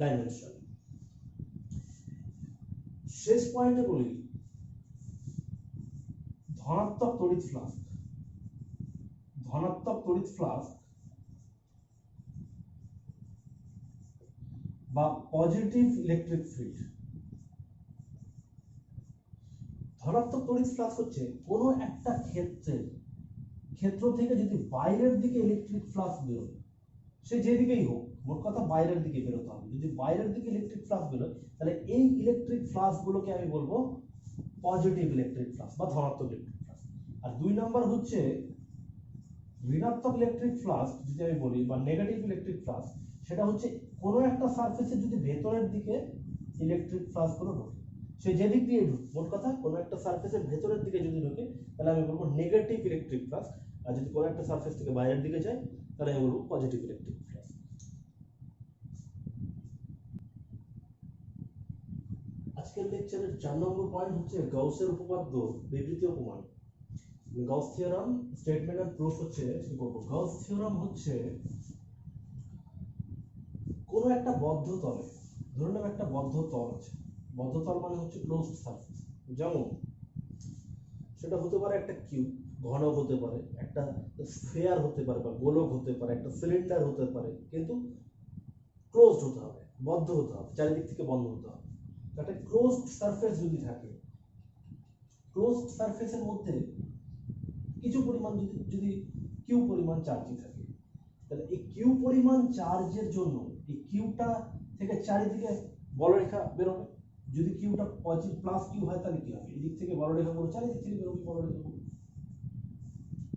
ডাইমেনশন। শেষ পয়েন্টে বলি ধনাত্মক তড়িৎ ফ্লাস্ক বা পজিটিভ ইলেকট্রিক ফিল্ড। ধনাত্মক তড়িৎ ফ্লাক্স হচ্ছে কোনো একটা ক্ষেত্র থেকে যদি বাইরের দিকে ইলেকট্রিক ফ্লাক্স বেরোয়, সে যেদিকেই হোক, মোট কথা বাইরের দিকে বেরোতে হবে। যদি বাইরের দিকে ইলেকট্রিক ফ্লাক্স বেরোয় তাহলে এই ইলেকট্রিক ফ্লাক্স গুলোকে আমি বলবো পজিটিভ ইলেকট্রিক ফ্লাক্স বা ধনাত্মক ইলেকট্রিক ফ্লাক্স। আর 2 নাম্বার হচ্ছে ঋণাত্মক ইলেকট্রিক ফ্লাক্স যদি আমি বলি বা নেগেটিভ ইলেকট্রিক ফ্লাক্স, সেটা হচ্ছে কোনো একটা সারফেসে যদি ভেতরের দিকে ইলেকট্রিক ফ্লাক্স গুলো ঢোকে, সে যেদিক দিয়ে ঢুক, মোট কথা কোনো একটা সারফেসের ভেতরের দিকে যদি ঢোকে তাহলে আমি বলবো নেগেটিভ ইলেকট্রিক ফ্লাক্স। আর যদি কোনো একটা সারফেস থেকে বাইরের দিকে যায় তাহলে আমি বলবো পজিটিভ ইলেকট্রিক ফ্লাক্স। আজকের লেকচারের 4 নম্বর পয়েন্ট হচ্ছে গাউসের উপপাদ্য বিবৃতি ও প্রমাণ। Gauss theorem statement and proof হচ্ছে কি করব? গাউস থিওরাম হচ্ছে কোনো একটা বদ্ধ তলে, ধরে নাও একটা বদ্ধ তল আছে। বদ্ধ তল মানে হচ্ছে ক্লোজড সারফেস। যেমন সেটা হতে পারে একটা কিউব, ঘনক হতে পারে, একটা স্ফিয়ার হতে পারে বা গোলক হতে পারে, একটা সিলিন্ডার হতে পারে, কিন্তু ক্লোজড হতে হবে, বদ্ধ হতে হবে, চারিদিক থেকে বন্ধ হতে হবে। একটা ক্লোজড সারফেস যদি থাকে, ক্লোজড সারফেসের মধ্যে কিছু পরিমাণ যদি কিউ পরিমাণ চার্জই থাকে, তাহলে এই কিউ পরিমাণ চার্জের জন্য এই কিউটা থেকে চারিদিকে বলরেখা বেরোবে। যদি কিউটা পজিটিভ প্লাস কিউ হয় তাহলে কি হবে? এই দিক থেকে বলরেখাগুলো চারিদিক থেকে বেরোবে বলরেখাগুলো।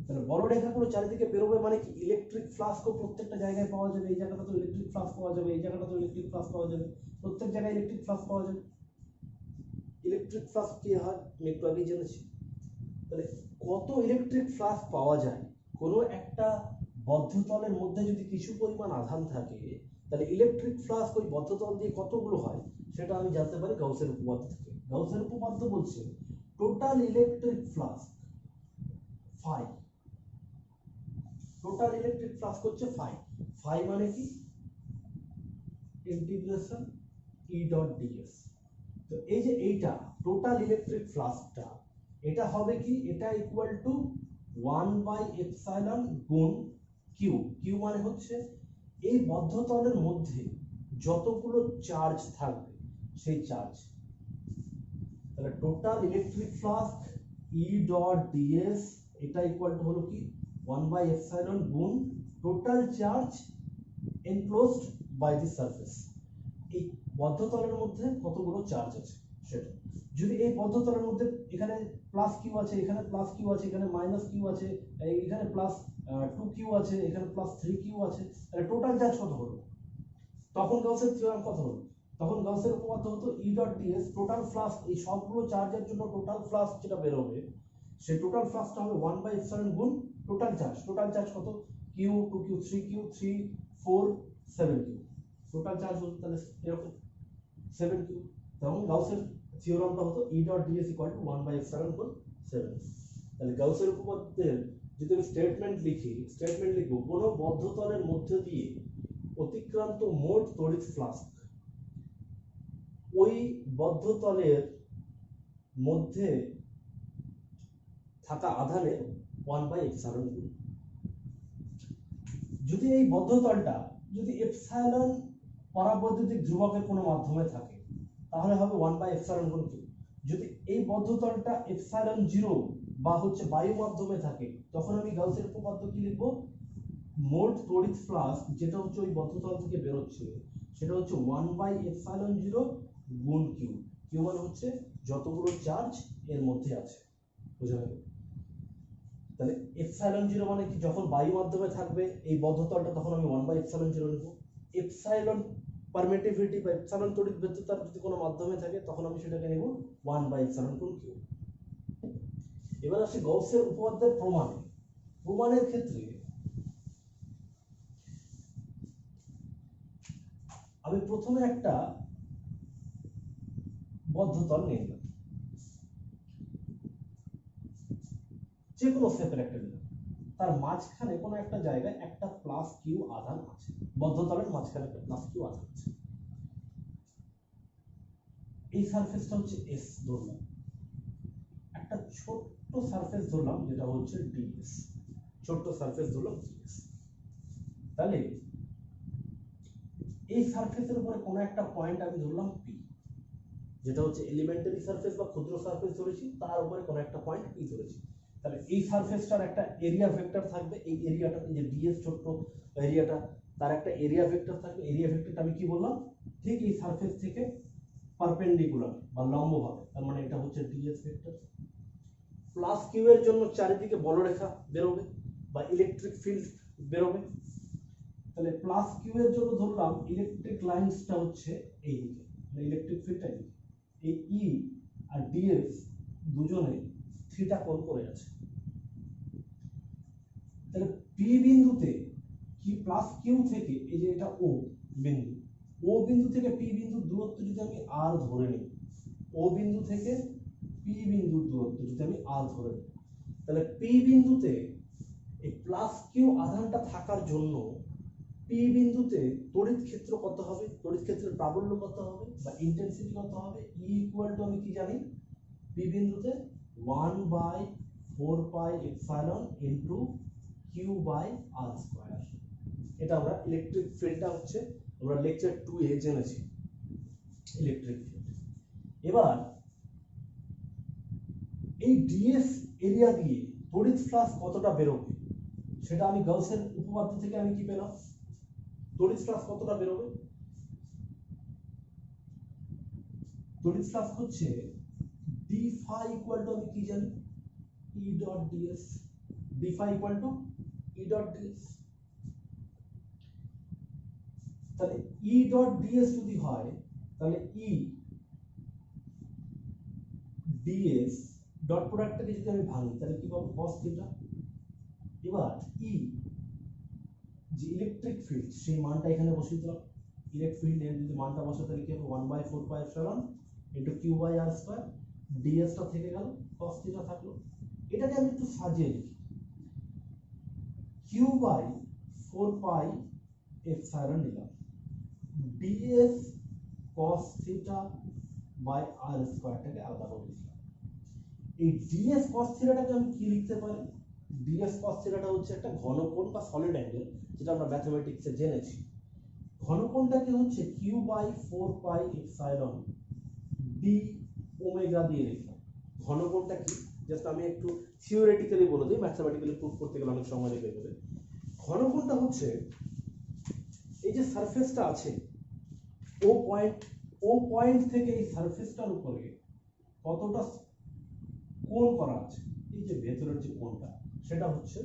তাহলে বলরেখাগুলো চারিদিকে বেরোবে মানে কি? ইলেকট্রিক ফ্লাস্কও প্রত্যেকটা জায়গায় পাওয়া যাবে। এই জায়গাটা তো ইলেকট্রিক ফ্লাস্ক পাওয়া যাবে, এই জায়গাটা তো ইলেকট্রিক ফ্লাস্ক পাওয়া যাবে, প্রত্যেক জায়গায় ইলেকট্রিক ফ্লাস্ক পাওয়া যাবে। ইলেকট্রিক ফ্লাস্ক কি হয় আমি একটু আগেই জেনেছি। তাহলে কত ইলেকট্রিক ফ্লাস্ক পাওয়া যায়? কোনো একটা বদ্ধতলের মধ্যে যদি কিছু পরিমাণ আধান থাকে তাহলে ইলেকট্রিক ফ্লাস্ক ওই বদ্ধতল দিয়ে কতগুলো হয় সেটা আমি জানতে পারি গাউসের উপপাদ্য থেকে। গাউসের উপপাদ্য বলছে total electric flux phi. Total electric flux হচ্ছে ফাই। ফাই মানে কি? Integration E dot ds. তো এই যে এইটা টোটাল ইলেকট্রিক ফ্লাস্কটা, এটা হবে কি? এটা ইকুয়াল টু 1/ε গুণ কিউ। কিউ মানে হচ্ছে এই বদ্ধতলের মধ্যে যতগুলো চার্জ থাকবে সেই চার্জ। তাহলে total electric flux E dot ds এটা ইকুয়াল টু হলো কি? 1/ε গুণ total charge enclosed by the surface. এই বদ্ধতলের মধ্যে কতগুলো চার্জ আছে সেটা। যদি এই বদ্ধতলের মধ্যে এখানে প্লাস কিউ আছে, এখানে প্লাস কিউ আছে, এখানে মাইনাস কিউ আছে, এখানে প্লাস 2 কিউ আছে, এখানে প্লাস 3 কিউ আছে, তাহলে টোটাল চার্জ কত হলো? তখন গাউসের থিওরাম কত হলো? তখন গাউসের উপপাদ্য হতো E dot ds total flux. এই সবগুলো চার্জের জন্য টোটাল ফ্লাক্স যেটা বের হবে সেই টোটাল ফ্লাক্সটা হবে 1/ε গুণ টোটাল চার্জ। টোটাল চার্জ কত? Q 2 Q 3 Q 3 4 7 Q. Total charge হলো তাহলে এরকম 7 কিউ। তখন গাউসের থিওরামটা হতো E dot ds equal to 1 by epsilon গুণ 7। তাহলে গাউসের উপপাদ্যের যদি আমি স্টেটমেন্ট লিখবো কোনো বদ্ধতলের মধ্য দিয়ে অতিক্রান্ত মোট তড়িৎ ফ্লাক্স ওই বদ্ধতলের মধ্যে থাকা আধানের 1 বাই এপসাইলন গুণ। যদি এই বদ্ধতলটা যদি এপসাইলন পরাবৈদ্যুতিক ধ্রুবকের কোনো মাধ্যমে থাকে তাহলে হবে 1 বাই এপসাইলন গুণ কিউ। যদি এই বদ্ধতলটা এপসাইলন 0 বা হচ্ছে বায়ু মাধ্যমে থাকে তখন আমি গাউসের উপপাদ্য কি লিখবো, মোট তড়িৎ ফ্লাক্স যেটা হচ্ছে ওই বদ্ধতল থেকে বেরোচ্ছে সেটা হচ্ছে 1 বাই এপসাইলন 0 গুণ কিউ। কিউ মানে হচ্ছে যতগুলো চার্জ এর মধ্যে আছে, বুঝা গেল? তাহলে এপসাইলন 0 মানে কি, যখন বায়ু মাধ্যমে থাকবে এই বদ্ধতলটা তখন আমি 1 বাই এপসাইলন 0 লিখব। এপসাইলন পারমিটিভিটি বা এপসাইলন তড়িৎ ভেদ্যতার যদি কোনো মাধ্যমে থাকে তখন আমি সেটাকে নেব 1 বাই এপসাইলন গুণ কিউ। এবার আসি গাউসের উপপাদ্যের প্রমাণের ক্ষেত্রে আমি প্রথমে একটা বদ্ধতল নিলাম, যে কোনো শেপের একটা নিলাম, তার মাঝখানে কোনো একটা জায়গায় একটা প্লাস কিউ আধান আছে, বদ্ধতলের মাঝখানে একটা প্লাস কিউ আধান আছে। এই সারফেসটা হচ্ছে এস ধরলাম, একটা ছোট্ট সারফেস ধরলাম যেটা হচ্ছে ডিএস, ছোট্ট সারফেস ধরলাম ডিএস। তাহলে এই সারফেসের উপরে কোনো একটা পয়েন্ট আমি ধরলাম পি, যেটা হচ্ছে এলিমেন্টারি সারফেস বা ক্ষুদ্র সারফেস ধরেছি, তার উপরে কোনো একটা পয়েন্ট পি ধরেছি। তাহলে এই সারফেসটার একটা এরিয়া ভেক্টর থাকবে, এই এরিয়াটা যে ডিএস ছোট্ট এরিয়াটা তার একটা এরিয়া ভেক্টর থাকবে। এরিয়া ভেক্টরটা আমি কি বললাম, ঠিক এই সারফেস থেকে পারপেন্ডিকুলার বা লম্বভাবে, তার মানে এটা হচ্ছে ডিএস ভেক্টর। প্লাস কিউ এর জন্য চারিদিকে বলরেখা বেরোবে বা ইলেকট্রিক ফিল্ড বেরোবে। তাহলে প্লাস কিউ এর জন্য ধরলাম ইলেকট্রিক লাইনসটা হচ্ছে এই দিকে, মানে ইলেকট্রিক ফিল্ডটা এই, এই ই আর ডিএস দুজনে থিটা কোণ করে আছে। তাহলে পি বিন্দুতে কি প্লাস কিউ থেকে এই যে এটা ও বিন্দু, ও বিন্দু থেকে পি বিন্দুর দূরত্ব যদি আমি আর ধরে নিই, ও বিন্দু থেকে পি বিন্দুর দূরত্ব যদি আমি আর ধরে নিই, তাহলে পি বিন্দুতে এই প্লাস কিউ আধানটা থাকার জন্য পি বিন্দুতে তড়িৎ ক্ষেত্র কত হবে, তড়িৎ ক্ষেত্রের প্রাবল্য কত হবে বা ইন্টেন্সিটি কত হবে, ই ইকুয়াল টু আমি কি জানি, পি বিন্দুতে 1 by 4 pi epsilon into Q by R square. এটা আমরা ইলেকট্রিক ফিল্ডটা হচ্ছে আমরা লেকচার 2 এ জেনেছি ইলেকট্রিক ফিল্ড। এবার এই ডিএস এরিয়া দিয়ে তড়িৎ ফ্লাক্স কতটা বেরোবে সেটা আমি গাউসের উপপাদ্য থেকে আমি কি পেলাম, তড়িৎ ফ্লাক্স কতটা বেরোবে, তড়িৎ ফ্লাক্স হচ্ছে ডি ফাই ইকুয়াল টু আমি কি জানি, E dot ds, d phi equal to E dot ds. তাহলে ই ডট ডিএস যদি হয় তাহলে ই ডিএস ডট প্রোডাক্টটাকে যদি আমি ভাঙি তাহলে কি পাবো, cos থিটা। এবার ই যে ইলেকট্রিক ফিল্ড সেই মানটা এখানে বসিয়ে দিলাম, ইলেকট্রিক ফিল্ডের যদি মানটা বসে তাহলে কি হবে 1 by 4 pi epsilon into Q by R square, ds টা থেকে গেল, cos থিটা থাকলো। এটাকে আমি একটু সাজিয়ে লিখি, কিউ বাই 4 পাই এপসাইলন নিলাম, ডিএস cos থিটা বাই আর স্কয়ারটাকে আলাদা করে লিখলাম। এই ডিএস cos থিটাটাকে আমি কি লিখতে পারি, ডিএস cos থিটাটা হচ্ছে একটা ঘনকোণ বা সলিড অ্যাঙ্গেল, যেটা আমরা ম্যাথমেটিক্সে জেনেছি। ঘনকোণটাকে হচ্ছে Q by 4 pi epsilon d omega দিয়ে লিখলাম। ঘনকোণটা কি জাস্ট আমি একটু থিওরিটিক্যালি বলে দিই, ম্যাথমেটিক্যালি প্রুফ করতে গেলে অনেক সময় লেগে যাবে। ঘনকোণটা হচ্ছে এই যে সারফেসটা আছে ও পয়েন্ট থেকে এই সারফেসটার উপরে কতটা কোণ করা আছে, এই যে ভেতরের যে কোণটা সেটা হচ্ছে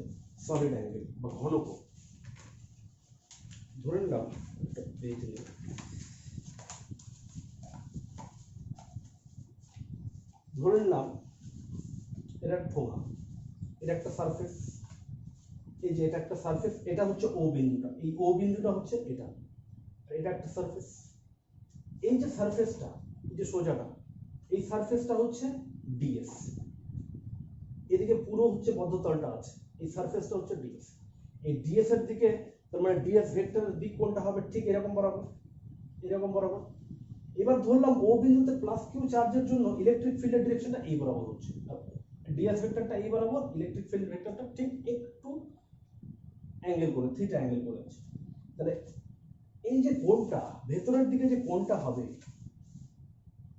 সলিড অ্যাঙ্গেল বা ঘনকোণ। ধরে নিলাম একটা পেজ নিয়ে, ধরে নিলাম এটা ঠোঙা, এটা একটা সারফেস, এই যে এটা একটা সারফেস, এটা হচ্ছে ও বিন্দুটা, এই ও বিন্দুটা হচ্ছে এটা, এটা একটা সারফেস। এই যে সারফেসটা এই যে সোজাটা এই সারফেসটা হচ্ছে ডিএস, এদিকে পুরো হচ্ছে বদ্ধতলটা আছে, এই সারফেসটা হচ্ছে ডিএস। এই ডিএস এর দিকে তার মানে ডিএস ভেক্টরের দিক কোনটা হবে, ঠিক এরকম বরাবর, এরকম বরাবর। এবার ধরলাম ও বিন্দুতে প্লাস কিউ চার্জের জন্য ইলেকট্রিক ফিল্ডের ডিরেকশনটা এই বরাবর হচ্ছে, ডিএস ভেক্টরটা এই বরাবর, ইলেকট্রিক ফিল্ড ভেক্টরটা ঠিক একটু অ্যাঙ্গেল করে, থিটা অ্যাঙ্গেল করে আছে। তাহলে এই যে কোণটা ভেতরের দিকে যে কোণটা হবে,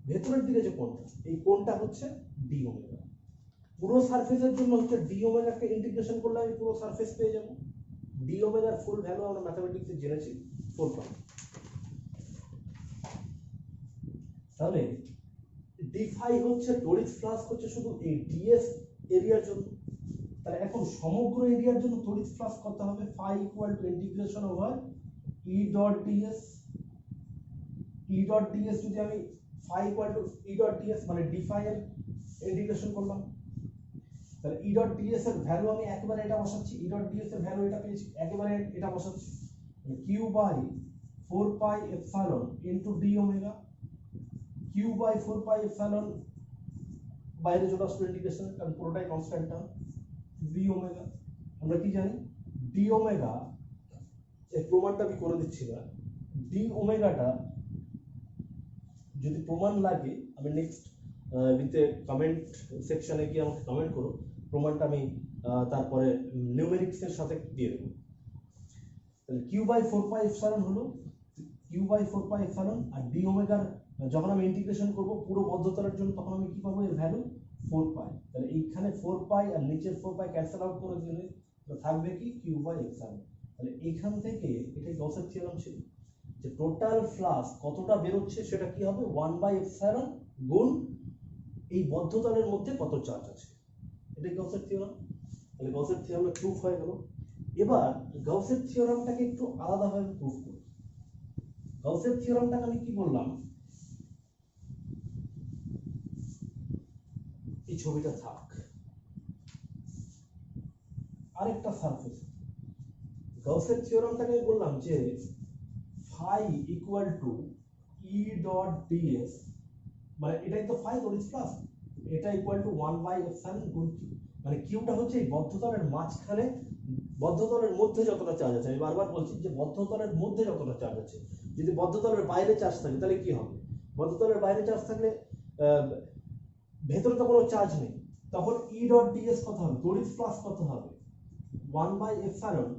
ভেতরের দিকে যে কোণটা, এই কোণটা হচ্ছে ডি ওমেগা। পুরো সারফেসের জন্য হচ্ছে ডি ওমেগাকে ইন্টিগ্রেশন করলে আমি পুরো সারফেস পেয়ে যাব। ডি ওমেগার ফুল ভ্যালু আমরা ম্যাথমেটিক্সে জেনেছি 4 পাই। তাহলে ডি ফাই হচ্ছে তড়িৎ ফ্লাক্স হচ্ছে শুধু এই ডিএস এরিয়ার জন্য। তাহলে এখন সমগ্র এরিয়ার জন্য তড়িৎ ফ্লাক্স কত হবে, phi equal to integration over E dot DS. E dot ds যদি আমি phi equal to E dot ds মানে ডি ফাই এর ইন্টিগ্রেশন করলাম, তাহলে ই ডট ডিএস এর ভ্যালু আমি একেবারে এটা বসাচ্ছি, ই ডট ডিএস এর ভ্যালু এটা পেয়েছি, একেবারে এটা বসাচ্ছি, Q by 4 pi epsilon into d omega, Q by 4 pi epsilon বাইরে চলে আসলো ইন্টিগ্রেশন, কারণ পুরোটাই কনস্ট্যান্ট টার্ম, ডি ওমেগা। আমরা কি জানি ডি ওমেগা, এই প্রমাণটা আমি করে দিচ্ছি না, ডি ওমেগাটা যদি প্রমাণ লাগে আমি নেক্সট উইথ কমেন্ট সেকশনে গিয়ে আমাকে কমেন্ট করো, প্রমাণটা আমি তারপরে নিউমেরিক্স এর সাথে দিয়ে দেবো। তাহলে কিউ বাই 4 পাই এপসাইলন হলো কিউ বাই 4 পাই এপসাইলন, আর ডি ওমেগার যখন আমি ইন্টিগ্রেশন করব পুরো বদ্ধতলের জন্য তখন আমি কি পাবো, এর ভ্যালু 4 পাই। তাহলে এইখানে 4 পাই আর নিচের 4 পাই ক্যান্সেল আউট করে দিলে থাকবে কি কিউ বাই এপসাইলন। তাহলে এইখান থেকে এটাই গসের থিওরেম ছিল যে টোটাল ফ্লাক্স কতটা বের হচ্ছে সেটা কি হবে 1 বাই এপসাইলন গুণ এই বদ্ধতলের মধ্যে কত চার্জ আছে, এটাই গসের থিওরেম। তাহলে গসের থিওরেমটা প্রুফ হয়ে গেল। এবার গাউসের থিওরেমটাকে একটু আলাদাভাবে প্রুফ করি। গাউসের থিওরেমটাকে আমি কি বললাম, এই ছবিটা থাক, আরেকটা সারফেস। গাউসের থিওরেমটাকে বললাম যে phi equal to E dot ds, মানে এটাই তো ফাই তড়িৎ ফ্লাক্স, এটা ইকুয়াল টু 1 বাই এপসাইলন গুণ কিউ, মানে কিউটা হচ্ছে এই বদ্ধতলের মাঝখানে, বদ্ধতলের মধ্যে যতটা চার্জ আছে, আমি বারবার বলছি যে বদ্ধতলের মধ্যে যতটা চার্জ আছে। যদি বদ্ধতলের বাইরে চার্জ থাকে তাহলে কি হবে, বদ্ধতলের বাইরে চার্জ থাকলে ভেতরে তো কোনো চার্জ নেই, তখন ই ডট ডিএস কত হবে, তড়িৎ ফ্লাক্স কত হবে 1 বাই এপসাইলন।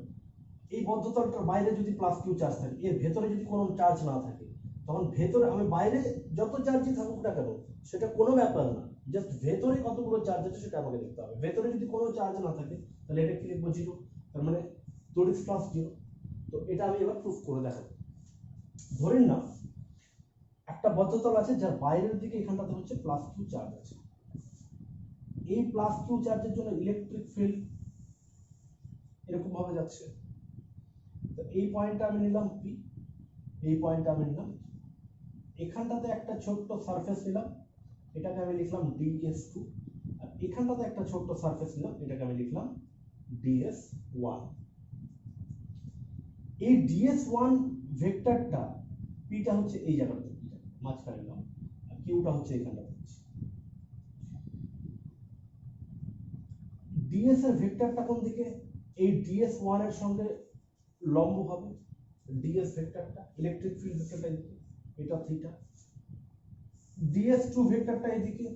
এই বদ্ধতলটার বাইরে যদি প্লাস কিউ চার্জ থাকে, এর ভেতরে যদি কোনো চার্জ না থাকে, তখন ভেতরে আমি বাইরে যত চার্জই থাকুক না কেন সেটা কোনো ব্যাপার না, জাস্ট ভেতরে কতগুলো চার্জ আছে সেটা আমাকে দেখতে হবে। ভেতরে যদি কোনো চার্জ না থাকে তাহলে এটা কি লিখবো, জিরো, তার মানে তড়িৎ ফ্লাক্স জিরো। তো এটা আমি এবার প্রুফ করে দেখাবো। ধরেন না একটা বদ্ধতল আছে যার বাইরের দিকে এখানটাতে হচ্ছে প্লাস কিউ চার্জ আছে, এই প্লাস কিউ চার্জের জন্য ইলেকট্রিক ফিল্ড এরকম ভাবে যাচ্ছে। তো এই পয়েন্টটা আমি নিলাম পি, এই পয়েন্টটা আমি নিলাম, এখানটাতে একটা ছোট্ট সারফেস নিলাম, এটাকে আমি লিখলাম ds2, আর এখানটাতে একটা ছোট্ট সারফেস নিলাম, এটাকে আমি লিখলাম ds1। এই ds1 ভেক্টরটা পিটা হচ্ছে এই জায়গাটাতে, পিটা মাঝখানে নিলাম, আর কিউটা হচ্ছে এখানটাতে। ds এর ভেক্টরটা কোন দিকে, এই ds1 এর সঙ্গে লম্ব হবে, ds ভেক্টরটা ইলেকট্রিক ফিল্ড ভেক্টরটা এদিকে, এটা থিটা। ds2 ভেক্টরটা এদিকে,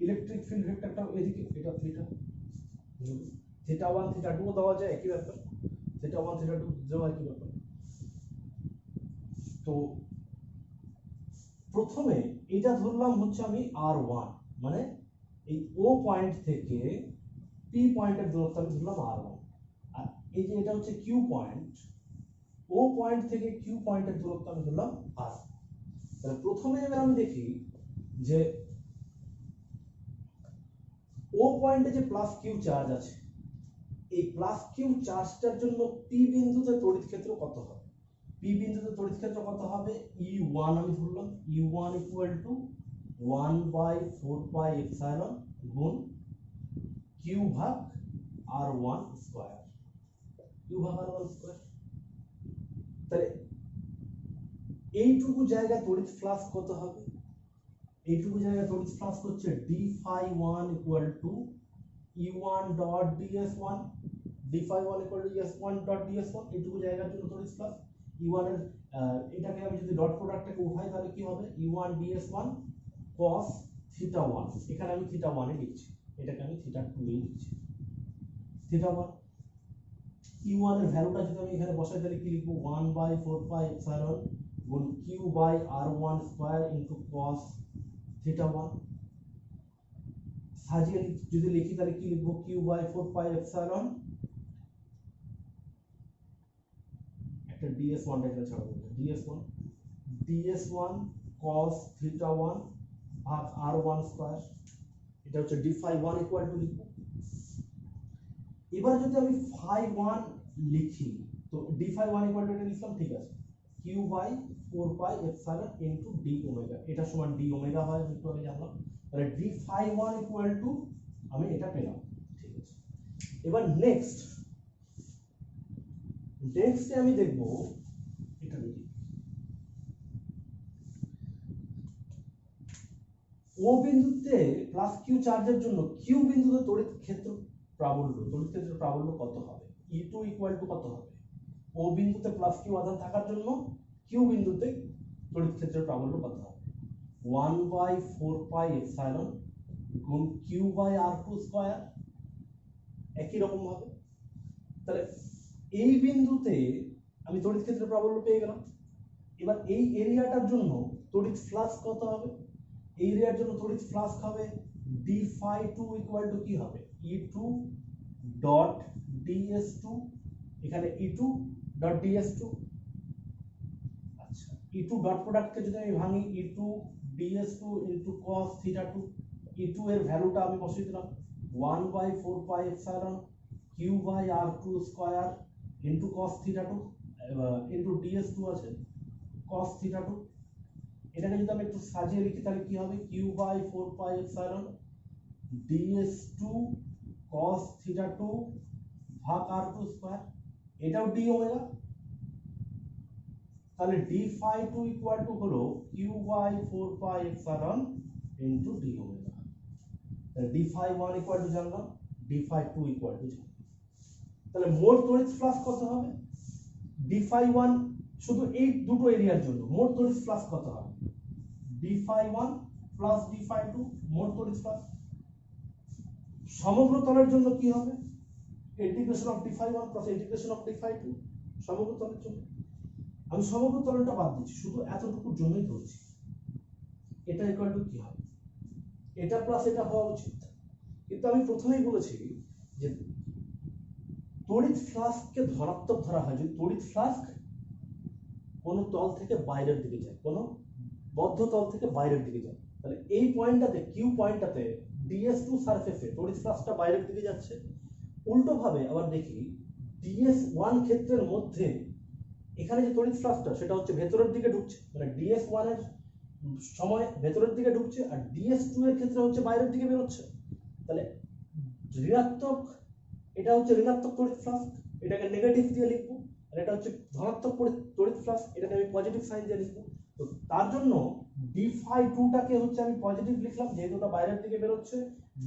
ইলেকট্রিক ফিল্ড ভেক্টরটা এদিকে, এটা থিটা। থিটা 1 থিটা 2 দেওয়া যায়, একই ব্যাপার, থিটা 1 থিটা 2 দেওয়া একই ব্যাপার। তো প্রথমে এটা ধরলাম হচ্ছে আমি r1, মানে এই ও পয়েন্ট থেকে পি পয়েন্টের দূরত্ব আমি ধরলাম r1, আর এই যে এটা হচ্ছে কিউ পয়েন্ট, ও পয়েন্ট থেকে কিউ পয়েন্টের দূরত্ব আমি ধরলাম r। তাহলে প্রথমে এবার আমি দেখি যে ও পয়েন্টে যে প্লাস কিউ চার্জ আছে, এই প্লাস কিউ চার্জটার জন্য পি বিন্দুতে তড়িৎ ক্ষেত্র কত হবে, পি বিন্দুতে তড়িৎ ক্ষেত্র কত হবে, E1 আমি ধরলাম, E1 equal to 1 by 4 pi epsilon গুণ কিউ ভাগ r1 স্কয়ার, কিউ ভাগ r1 স্কয়ার। তাহলে এইটুকু জায়গা তড়িৎ ফ্লাক্স কত হবে, এইটুকু জায়গায় তড়িৎ ফ্লাক্স হচ্ছে d∅1 equal to E1 dot ds1, d∅1 equal to s1 dot ds1, এইটুকু জায়গার জন্য তড়িৎ ফ্লাক্স E1 এর এটাকে আমি যদি ডট প্রোডাক্টটাকে উঠাই তাহলে কি হবে E1 ds1 cos θ1, এখানে আমি θ1 এ লিখছি, এটাকে আমি θ2 এ লিখছি। θ1 E1 এর ভ্যালুটা যদি আমি এখানে বসাই তাহলে কি লিখবো 1/4πε গুণ q by r1 square into cos θ1। সাজিয়ে যদি লিখি তাহলে কি লিখবো q বাই 4πε, একটা ds1 টা এখানে ছাড়া দেবো, ds1 cos θ1 ভাগ r1 স্কয়ার, এটা হচ্ছে d∅1 ইকুয়াল টু লিখবো। এবার যদি আমি φ1 লিখি তো d∅1 ইকুয়াল টু এটা লিখলাম, ঠিক আছে, q by 4πε into d omega, এটা সমান d ওমেগা হয়, একটু আগে জানলাম, তাহলে d∅1 ইকুয়াল টু আমি এটা পেলাম, ঠিক আছে। এবার নেক্সটে আমি দেখব এটা লিখি ও বিন্দুতে প্লাস q চার্জের জন্য q বিন্দুতে তড়িৎ ক্ষেত্র প্রাবল্য, তড়িৎ ক্ষেত্রের প্রাবল্য কত হবে, E2 ইকুয়াল টু কত হবে, ও বিন্দুতে প্লাস q আধান থাকার জন্য q বিন্দুতে তড়িৎ ক্ষেত্রের প্রাবল্য কত হবে 1/4πε গুণ q বাই r2 স্কয়ার, একই রকম ভাবে। তাহলে এই বিন্দুতে আমি তড়িৎ ক্ষেত্রের প্রাবল্য পেয়ে গেলাম। এবার এই এরিয়াটার জন্য তড়িৎ ফ্লাক্স কত হবে, এই এরিয়ার জন্য তড়িৎ ফ্লাক্স হবে d∅2 ইকুয়াল টু কি হবে E2 ডট ds2, এখানে E2 ডট ds2, আচ্ছা E2 ডট প্রোডাক্টকে যদি আমি ভাঙি E2 ds2 into cos θ2, E2 এর ভ্যালুটা আমি বসিয়ে দিলাম 1/4πε q by r2 square into cos θ2 into ds2 আছে cos θ2। এটাকে যদি আমি একটু সাজিয়ে লিখি তাহলে কি হবে q বাই 4πε ds2 cos θ2 ভাগ r2 স্কয়ার, এটাও d ওমেগা, তাহলে d∅2 ইকুয়াল টু হলো q by 4πε into d omega. তাহলে d∅1 ইকুয়াল টু জানলাম, d∅2 ইকুয়াল টু জানলাম। তাহলে মোট তড়িৎ ফ্লাক্স কত হবে d∅1 শুধু এই দুটো এরিয়ার জন্য মোট তড়িৎ ফ্লাক্স কত হবে d∅1 প্লাস d∅2 মোট তড়িৎ ফ্লাক্স। সমগ্র তলের জন্য কি হবে integration of d∅1 plus integration of d∅2, সমগ্র তলের জন্য আমি সমগ্র তলটা বাদ দিচ্ছি, শুধু এতটুকুর জন্যই ধরছি, এটা ইকুয়াল টু কি হবে এটা প্লাস এটা হওয়া উচিত। কিন্তু আমি প্রথমেই বলেছি যে তড়িৎ ফ্লাক্সকে ধনাত্মক ধরা হয় যদি তড়িৎ ফ্লাক্স কোন তল থেকে বাইরের দিকে যায়, কোন বদ্ধ তল থেকে বাইরের দিকে যায়। তাহলে এই পয়েন্টটাতে কিউ পয়েন্টটাতে ds2 সারফেসে তড়িৎ ফ্লাক্সটা বাইরের দিকে যাচ্ছে। উল্টো ভাবে আবার দেখি ds1 ক্ষেত্রের মধ্যে এখানে যে তড়িৎ ফ্লাক্সটা সেটা হচ্ছে ভেতরের দিকে ঢুকছে, মানে ds1 এর সময় ভেতরের দিকে ঢুকছে আর ds2 এর ক্ষেত্রে হচ্ছে বাইরের দিকে বের হচ্ছে। তাহলে ঋণাত্মক, এটা হচ্ছে ঋণাত্মক তড়িৎ ফ্লাক্স, এটাকে নেগেটিভ দিয়ে লিখবো, আর এটা হচ্ছে ধনাত্মক তড়িৎ ফ্লাক্স, এটাকে আমি পজিটিভ সাইন দিয়ে লিখবো। তো তার জন্য d∅2 টাকে হচ্ছে আমি পজিটিভ লিখলাম যেহেতু এটা বাইরের দিকে বের হচ্ছে,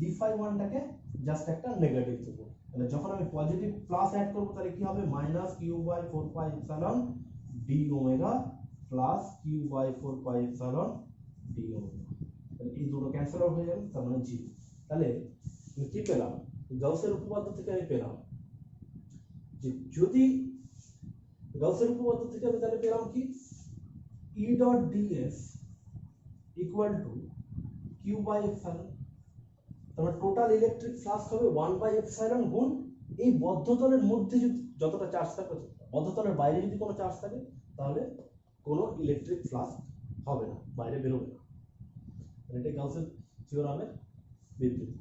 d∅1 টাকে জাস্ট একটা নেগেটিভ দেবো। তাহলে যখন আমি পজিটিভ প্লাস অ্যাড করব তাহলে কি হবে minus q by 4πε d omega plus q by 4πε d omega. তাহলে এই দুটো ক্যান্সেল আউট হয়ে যাবে, তার মানে 0। তাহলে আমি কি পেলাম গাউসের উপপাদ্য থেকে আমি পেলাম যে যদি গাউসের উপপাদ্য থেকে আমি তাহলে পেলাম কি E dot ds equal to q by epsilon, তাহলে টোটাল ইলেকট্রিক ফ্লাক্স হবে 1 বাই এপসাইলন গুণ এই বদ্ধতলের মধ্যে যদি যতটা চার্জ থাকে, বদ্ধতলের বাইরে যদি কোনো চার্জ থাকে তাহলে কোনো ইলেকট্রিক ফ্লাক্স হবে না, বাইরে বেরোবে না। এটা গাউসের থিওরামের বিবৃতি।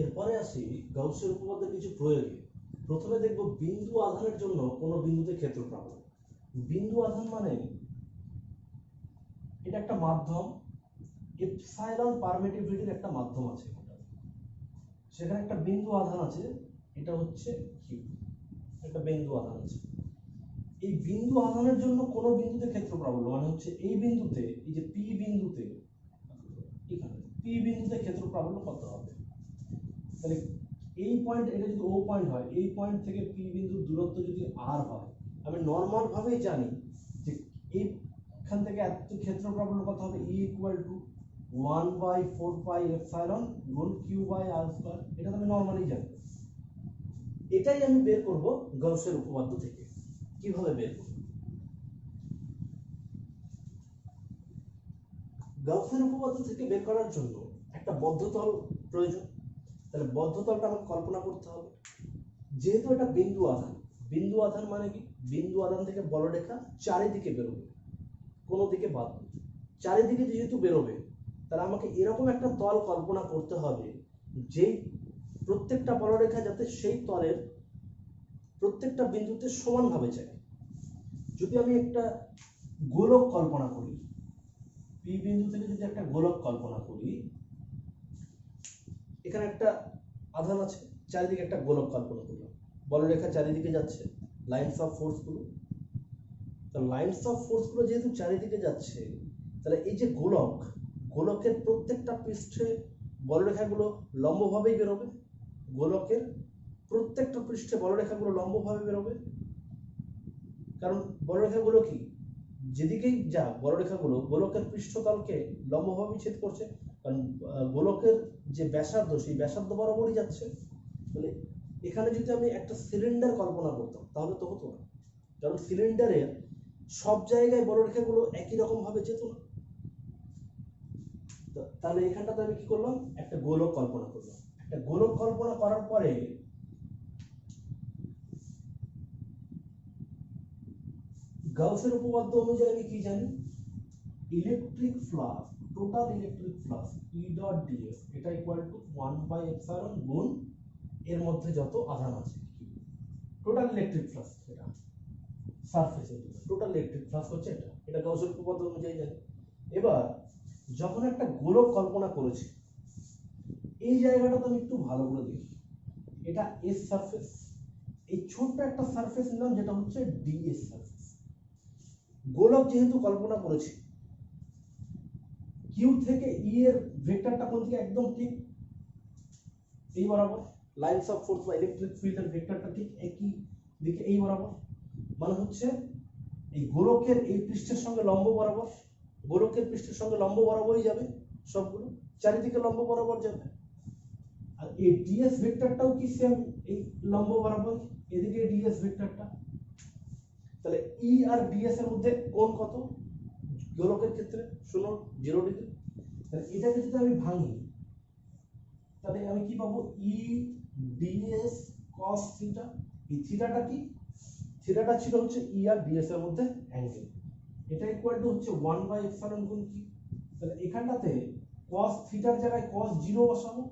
এরপরে আসি গাউসের উপপাদ্যের কিছু প্রয়োগে। প্রথমে দেখব বিন্দু আধানের জন্য কোন বিন্দুতে ক্ষেত্র প্রাবল্য। বিন্দু আধান মানে এটা একটা মাধ্যম, এপসাইলন পারমিটিভিটির একটা মাধ্যম আছে, সেখানে একটা বিন্দু আধান আছে, এটা হচ্ছে কিউ, একটা বিন্দু আধান আছে। এই বিন্দু আধানের জন্য কোন বিন্দুতে ক্ষেত্র প্রাবল্য মানে হচ্ছে এই বিন্দুতে, এই যে পি বিন্দুতে, এখানে পি বিন্দুতে ক্ষেত্র প্রাবল্য কত হবে? তাহলে এই পয়েন্ট, এটা যদি ও পয়েন্ট হয়, এই পয়েন্ট থেকে পি বিন্দুর দূরত্ব যদি আর হয়, আমি নর্মাল ভাবেই জানি যে এইখান থেকে এত ক্ষেত্র প্রাবল্য কত হবে? E equal to 1/4 pi epsilon গুণ কিউ বাই আর স্কয়ার। এটা তো আমি নর্মালি জানি। এটাই আমি বের করব গাউসের উপপাদ্য থেকে। কিভাবে বের করব? গাউসের উপপাদ্য থেকে বের করার জন্য একটা বদ্ধতল প্রয়োজন। তাহলে বদ্ধতলটা আমাকে কল্পনা করতে হবে। যেহেতু এটা বিন্দু আধান, বিন্দু আধান মানে কি? বিন্দু আধান থেকে বলরেখা চারিদিকে বেরোবে, কোনো দিকে বাদ নেই, চারিদিকে যেহেতু বেরোবে, তাহলে আমাকে এরকম একটা তল কল্পনা করতে হবে যেই প্রত্যেকটা বলরেখা যাতে সেই তলের প্রত্যেকটা বিন্দুতে সমানভাবে যায়। যদি আমি একটা গোলক কল্পনা করি, পি বিন্দু থেকে যদি একটা গোলক কল্পনা করি, এখানে একটা আধান আছে, চারিদিকে একটা গোলক কল্পনা করলাম, বলরেখা চারিদিকে যাচ্ছে, লাইনস অফ ফোর্স গুলো, তো লাইনস অফ ফোর্স গুলো যেহেতু চারিদিকে যাচ্ছে, তাহলে এই যে গোলক, গোলকের প্রত্যেকটা পৃষ্ঠে বলরেখাগুলো লম্বভাবেই বেরোবে, গোলকের প্রত্যেকটা পৃষ্ঠে বলরেখাগুলো লম্বভাবে বেরোবে, কারণ বলরেখাগুলো কি যেদিকেই যা বলরেখাগুলো গোলকের পৃষ্ঠতলকে লম্বভাবে ছেদ করছে, কারণ গোলকের যে ব্যাসার্ধ সেই ব্যাসার্ধ বরাবরই যাচ্ছে। তাহলে এখানে যদি আমি একটা সিলিন্ডার কল্পনা করতাম তাহলে তো হতো না, কারণ সিলিন্ডারের সব জায়গায় বলরেখাগুলো একই রকম ভাবে যেত না। তাহলে এখানটাতে আমি কি করলাম? একটা গোলক কল্পনা করলাম। একটা গোলক কল্পনা করার পরে গাউসের উপপাদ্য অনুযায়ী আমি কি জানি? Electric flux, total electric flux E dot ds, এটা ইকুয়াল টু 1/এপসাইলন গুণ এর মধ্যে যত আধান আছে, টোটাল ইলেকট্রিক ফ্লাক্স, এটা সারফেসের টোটাল ইলেকট্রিক ফ্লাক্স হচ্ছে এটা। এটা গাউসের উপপাদ্য অনুযায়ী জানি। এবার যখন একটা গোলক কল্পনা করেছি, এই জায়গাটা তো আমি একটু ভালো করে দেখি, এটা এস সারফেস, এই ছোট্ট একটা সারফেস নিলাম যেটা হচ্ছে ডিএস সারফেস। গোলক যেহেতু কল্পনা করেছি, কিউ থেকে ই এর ভেক্টরটা কোন দিকে? একদম ঠিক এই বরাবর, লাইনস অফ ফোর্স বা ইলেকট্রিক ফিল্ডের ভেক্টরটা ঠিক একই দিকে এই বরাবর, মানে হচ্ছে এই গোলকের এই পৃষ্ঠের সঙ্গে লম্ব বরাবর, গোলকের পৃষ্ঠের সঙ্গে লম্ব বরাবরই যাবে, সবগুলো চারিদিকে লম্ব বরাবর যাবে। আর এই ডিএস ভেক্টরটাও কি সেম এই লম্ব বরাবর, এদিকে ডিএস ভেক্টরটা। তাহলে ই আর ডিএস এর মধ্যে কোণ কত গোলকের ক্ষেত্রে? 0 ডিগ্রি। তাহলে এটাকে যদি আমি ভাঙি, তাহলে আমি কি পাবো? ই ডিএস cos থিটা। এই থিটাটা কি? থিটাটা ছিল হচ্ছে ই আর ডিএস এর মধ্যে অ্যাঙ্গেল, এটা ইকুয়াল টু হচ্ছে 1/এপসাইলন গুণ কি। তাহলে এখানটাতে cos থিটার জায়গায় cos 0 বসাবো।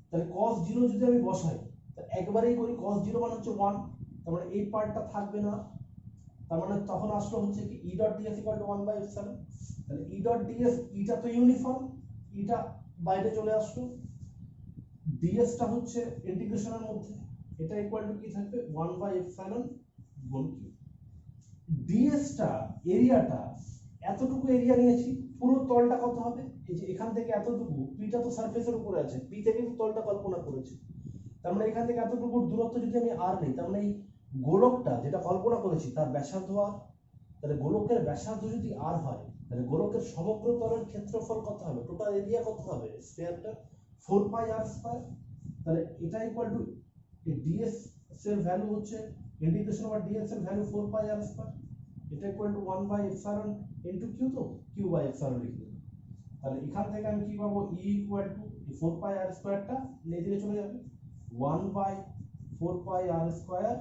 তাহলে cos 0 যদি আমি বসাই, তাহলে একবারেই করি, cos 0 মানে হচ্ছে 1, তার মানে এই পার্টটা থাকবে না, তার মানে তখন আসলো হচ্ছে কি E dot ds equal to 1/এপসাইলন। তাহলে E ডট ds, এটা তো ইউনিফর্ম, এটা বাইরে চলে আসলো, ds টা হচ্ছে ইন্টিগ্রেশনের মধ্যে, এটা ইকুয়াল টু কি থাকবে? 1/এপসাইলন গুণ কি। ds টা এরিয়াটা, এতটুকু এরিয়া নিয়েছি, পুরো তলটা কত হবে? এই যে এখান থেকে এতটুকু, পিটা তো সারফেসের উপরে আছে, পি থেকে তো তলটা কল্পনা করেছি, তার মানে এখান থেকে এতটুকু দূরত্ব যদি আমি আর নিই, তার মানে এই গোলকটা যেটা কল্পনা করেছি তার ব্যাসার্ধ আর, তাহলে গোলকের ব্যাসার্ধ যদি আর হয়, তাহলে গোলকের সমগ্র তলের ক্ষেত্রফল কত হবে? টোটাল এরিয়া কত হবে স্ফিয়ারটা? 4πr²। তাহলে এটা ইকুয়াল টু ডিএস এর ভ্যালু হচ্ছে ইন্টিগ্রেশন ওভার ডিএস এর ভ্যালু 4πr², এটা ইকুয়াল টু 1/এপসাইলন ইনটু কিউ, তো কিউ বাই এপসাইলন লিখব। তাহলে এখান থেকে আমি কি পাবো? ই ইকুয়াল টু 4πr²টা এদিকে চলে যাবে, 1/4πr²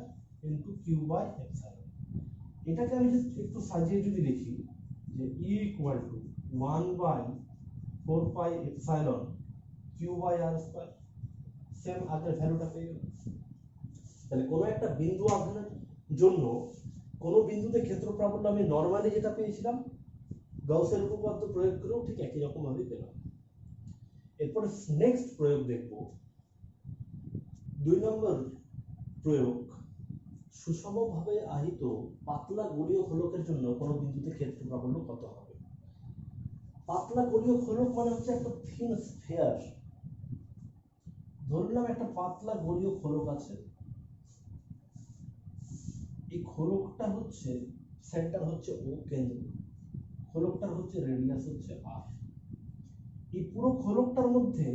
into Q by epsilon. এটাকে আমি জাস্ট একটু সাজিয়ে যদি লিখি যে E equal to 1/4π Q by r², same আগের ভ্যালুটা পেয়ে গেল। তাহলে কোনো একটা বিন্দু আধানের জন্য কোনো বিন্দুতে ক্ষেত্র প্রাবল্য আমি নরমালি যেটা পেয়েছিলাম গাউসের উপপাদ্য প্রয়োগ করেও ঠিক একই রকম ভাবে পেলাম। এরপর নেক্সট প্রয়োগ দেখব, 2 নম্বর প্রয়োগ, সুষমভাবে আহিত পাতলা গোলীয় খোলকের জন্য কোনো বিন্দুতে ক্ষেত্র প্রাবল্য কত হবে? পাতলা গোলীয় খোলক মানে হচ্ছে একটা থিন স্ফিয়ার। ধরলাম একটা পাতলা গোলীয় খোলক আছে, এই খোলকটা হচ্ছে সেন্টার হচ্ছে ও, কেন্দ্র, খোলকটার হচ্ছে রেডিয়াস হচ্ছে আর। এই পুরো খোলকটার মধ্যে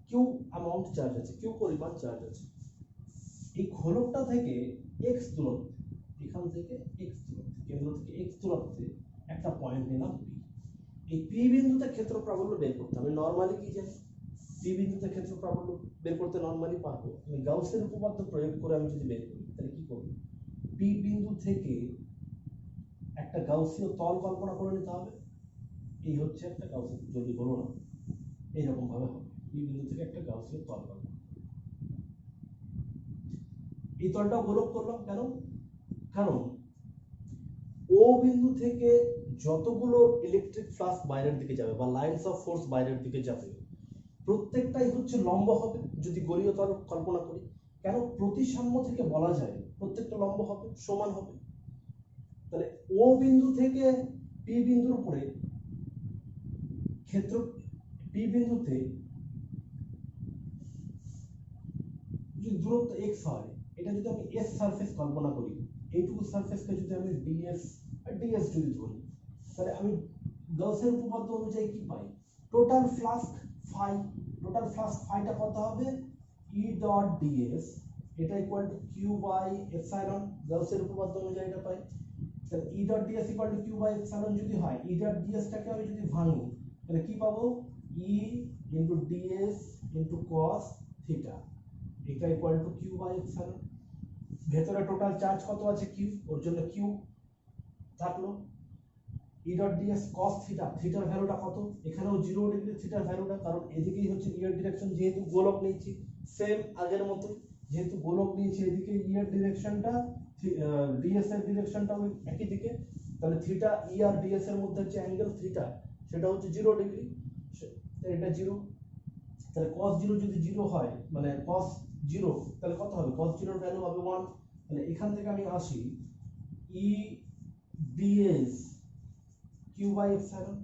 কিউ অ্যামাউন্ট চার্জ আছে, কিউ পরিমাণ চার্জ আছে। এই খোলকটা থেকে এক্স দূরত্বে, এখান থেকে এক্স দূরত্বে, কেন্দ্র থেকে এক্স দূরত্বে একটা পয়েন্ট নিলাম পি। এই পি বিন্দুতে ক্ষেত্র প্রাবল্য বের করতে আমি নরমালি কি জানি, পি বিন্দুতে ক্ষেত্র প্রাবল্য বের করতে নরমালি পারবো। আমি গাউসের উপপাদ্য প্রয়োগ করে আমি যদি বের করি তাহলে কি করব, পি বিন্দু থেকে একটা গাউসীয় তল কল্পনা করে নিতে হবে। এই হচ্ছে একটা গাউসীয়, যদি বলো না এইরকম ভাবে হবে, পি বিন্দু থেকে একটা গাউসীয় তল কল্পনা। এই তলটা গোলক করলাম কেন? কারণ ও বিন্দু থেকে যতগুলো ইলেকট্রিক ফ্লাক্স বাইরের দিকে যাবে বা লাইনস অফ ফোর্স বাইরের দিকে যাবে প্রত্যেকটাই হচ্ছে লম্ব হবে যদি গোলীয় তল কল্পনা করি। কেন? প্রতিসাম্য থেকে বলা যায় প্রত্যেকটা লম্ব হবে, সমান হবে। তাহলে ও বিন্দু থেকে পি বিন্দুর উপরে ক্ষেত্র, পি বিন্দুতে যদি দূরত্ব x হয়, এটা যদি আমি s সারফেস কল্পনা করি, এইটুকু সারফেসকে যদি আমি ds আর ds যদি ধরি, তাহলে আমি গাউসের উপপাদ্য অনুযায়ী কি পাই, total flux phi, total flux ফাইটা কত হবে, e ডট ds, এটা equal to q by epsilon, গাউসের উপপাদ্য অনুযায়ী এটা পাই। তাহলে e dot ds equal to q by epsilon যদি হয়, e ডট ds টাকে আমি যদি ভাঙি তাহলে কি পাবো, e into ds into cos theta, এটা equal to q by epsilon. ভেতরে টোটাল চার্জ কত আছে q, ওর জন্য q থাকলো। e dot ds cos theta, থিটার ভ্যালুটা কত, এখানেও 0 ডিগ্রি থিটার ভ্যালুটা, কারণ এদিকেই হচ্ছে e এর ডাইরেকশন, যেহেতু গোলক নিয়েছি সেম আগের মতো, যেহেতু গোলক নিয়েছি এদিকে e এর ডাইরেকশনটা, ds এর ডাইরেকশনটাও একই দিকে, তাহলে থিটা e আর ds এর মধ্যে যে অ্যাঙ্গেল থিটা সেটা হচ্ছে 0 ডিগ্রি, এটা 0। তাহলে cos 0 যদি 0 হয় মানে cos 0, তাহলে কত হবে, cos 0 এর ভ্যালু হবে 1। তাহলে এখান থেকে আমি আসি e ds q by epsilon,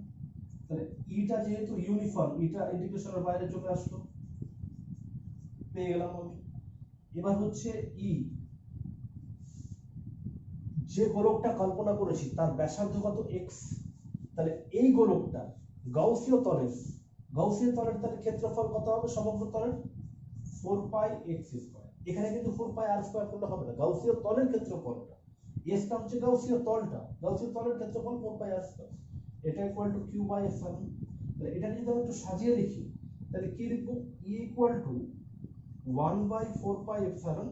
তাহলে ইটা যেহেতু ইউনিফর্ম, ইটা ইন্টিগ্রেশনের বাইরে চলে আসলো, পেয়ে গেলাম আমি। এবার হচ্ছে ই, যে গোলকটা কল্পনা করেছি তার ব্যাসার্ধ কত x, তাহলে এই গোলকটা গাউসীয় তলের, গাউসীয় তলের তার ক্ষেত্রফল কত হবে সমগ্র তলের, 4 পাই x স্কয়ার। এখানে কিন্তু 4 পাই r স্কয়ার করলে হবে না, গাউসীয় তলের ক্ষেত্রফলটা, s টা হচ্ছে গাউসীয় তলটা, গাউসীয় তলের ক্ষেত্রফল 4 পাই r স্কয়ার, এটা equal to q by epsilon. তাহলে এটা যদি আমি একটু সাজিয়ে লিখি তাহলে কি লিখবো, e equal to 1 by 4 pi epsilon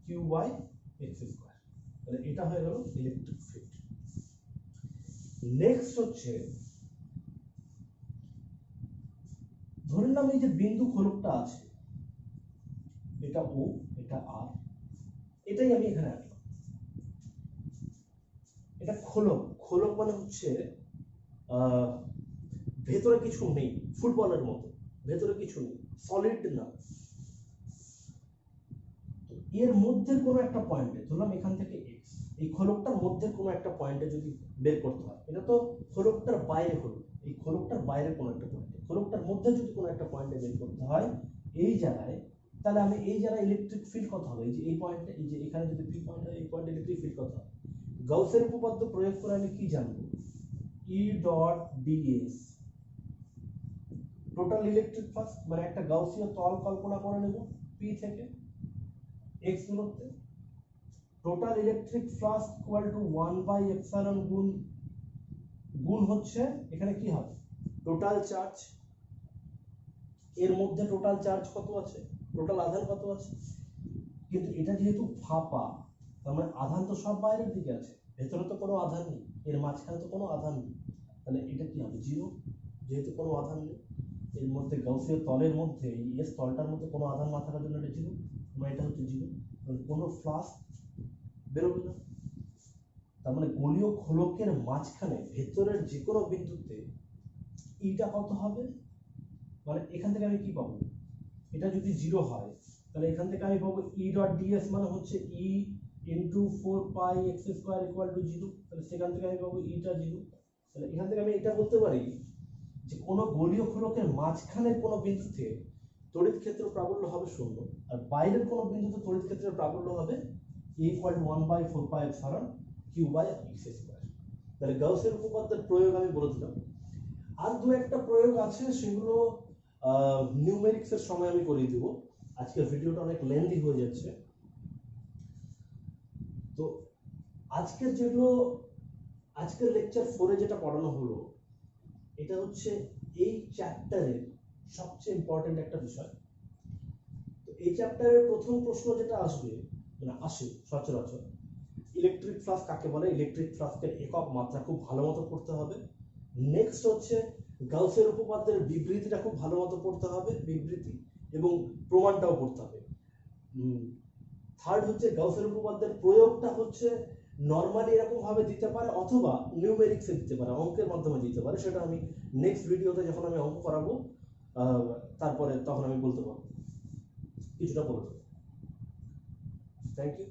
q by x square. তাহলে এটা হয়ে গেল ইলেকট্রিক ফিল্ড। নেক্সট হচ্ছে ধরে নিলাম এই যে বিন্দু খোলকটা আছে, এটা ও, এটা আর, এটাই আমি এখানে আঁকলাম। এটা খোলক, খোলক মানে হচ্ছে ভেতরে কিছু নেই, ফুটবলের মতো ভেতরে কিছু নেই, সলিড না। এর মধ্যে কোনো একটা পয়েন্টে, ধরলাম এখান থেকে x, এই খোলকটার মধ্যে কোনো একটা পয়েন্টে যদি বের করতে হয়, এটা তো খোলকটার বাইরে হলো, এই খোলকটার বাইরে কোনো একটা পয়েন্টে, খোলকটার মধ্যে যদি কোনো একটা পয়েন্টে বের করতে হয় এই জায়গায়, তাহলে আমি এই জায়গায় ইলেকট্রিক ফিল্ড কত হবে, এই যে এই পয়েন্টে, এই যে এখানে যদি পি পয়েন্ট হয় এই পয়েন্টে ইলেকট্রিক ফিল্ড কত হবে, গাউসের উপপাদ্য প্রয়োগ করে আমি কি জানবো, E dot ds, total electric flux মানে একটা গাউসীয় তল কল্পনা করে নেব পি থেকে x দূরত্বে, total electric flux equal to 1 by epsilon গুণ, গুণ হচ্ছে এখানে কি হবে টোটাল চার্জ, এর মধ্যে টোটাল চার্জ কত আছে, টোটাল আধান কত আছে, কিন্তু এটা যেহেতু ফাঁপা তার মানে আধান তো সব বাইরের দিকে আছে, ভেতরে তো কোনো আধান নেই, এর মাঝখানে তো কোনো আধান নেই, তাহলে এটা কি হবে 0, যেহেতু কোনো আধান নেই এর মধ্যে, গাউসীয় তলের মধ্যে এই এস তলটার মধ্যে কোনো আধান না থাকার জন্য এটা 0, মানে এটা হচ্ছে 0, মানে কোনো ফ্লাক্স বেরোবে না। তার মানে গোলীয় খোলকের মাঝখানে ভেতরের যে কোনো বিন্দুতে ইটা কত হবে, মানে এখান থেকে আমি কি পাবো, এটা যদি 0 হয় তাহলে এখান থেকে আমি পাবো e ডট ds মানে হচ্ছে e into 4 pi x square equal to 0, তাহলে সেখান থেকে আমি পাবো ইটা 0। তাহলে এখান থেকে আমি এটা বলতে পারি যে কোনো গোলীয় ফলকের মাঝখানের কোনো বিন্দুতে তড়িৎ ক্ষেত্র প্রাবল্য হবে 0, আর বাইরের কোনো বিন্দুতে তড়িৎ ক্ষেত্রের প্রাবল্য হবে a equal to 1/4 pi epsilon Q by X square. তাহলে গাউসের উপপাদ্যের প্রয়োগ আমি বলে দিলাম। আর দু একটা প্রয়োগ আছে, সেগুলো নিউমেরিক্স এর সময় আমি করিয়ে দিব, আজকের ভিডিওটা অনেক লেন্দি হয়ে যাচ্ছে। তো আজকের লেকচার 4-এ যেটা পড়ানো হলো, এটা হচ্ছে এই চ্যাপ্টারের সবচেয়ে ইম্পর্টেন্ট একটা বিষয়। তো এই চ্যাপ্টারের প্রথম প্রশ্ন যেটা আসবে, মানে আসে সচরাচর, ইলেকট্রিক ফ্লাক্স কাকে বলে, ইলেকট্রিক ফ্লাক্সের একক মাত্রা খুব ভালো মতো পড়তে হবে। নেক্সট হচ্ছে গাউসের উপপাদ্যের বিবৃতিটা খুব ভালো মতো পড়তে হবে, বিবৃতি এবং প্রমাণটাও পড়তে হবে। থার্ড হচ্ছে গাউসের উপপাদ্যের প্রয়োগটা হচ্ছে নরমালি এরকম ভাবে দিতে পারে, অথবা নিউমেরিক্সে দিতে পারে, অঙ্কের মাধ্যমে দিতে পারে। সেটা আমি নেক্সট ভিডিওতে যখন আমি অঙ্ক করাবো তারপরে তখন আমি বলতে পারবো, কিছুটা বলতে। Thank you.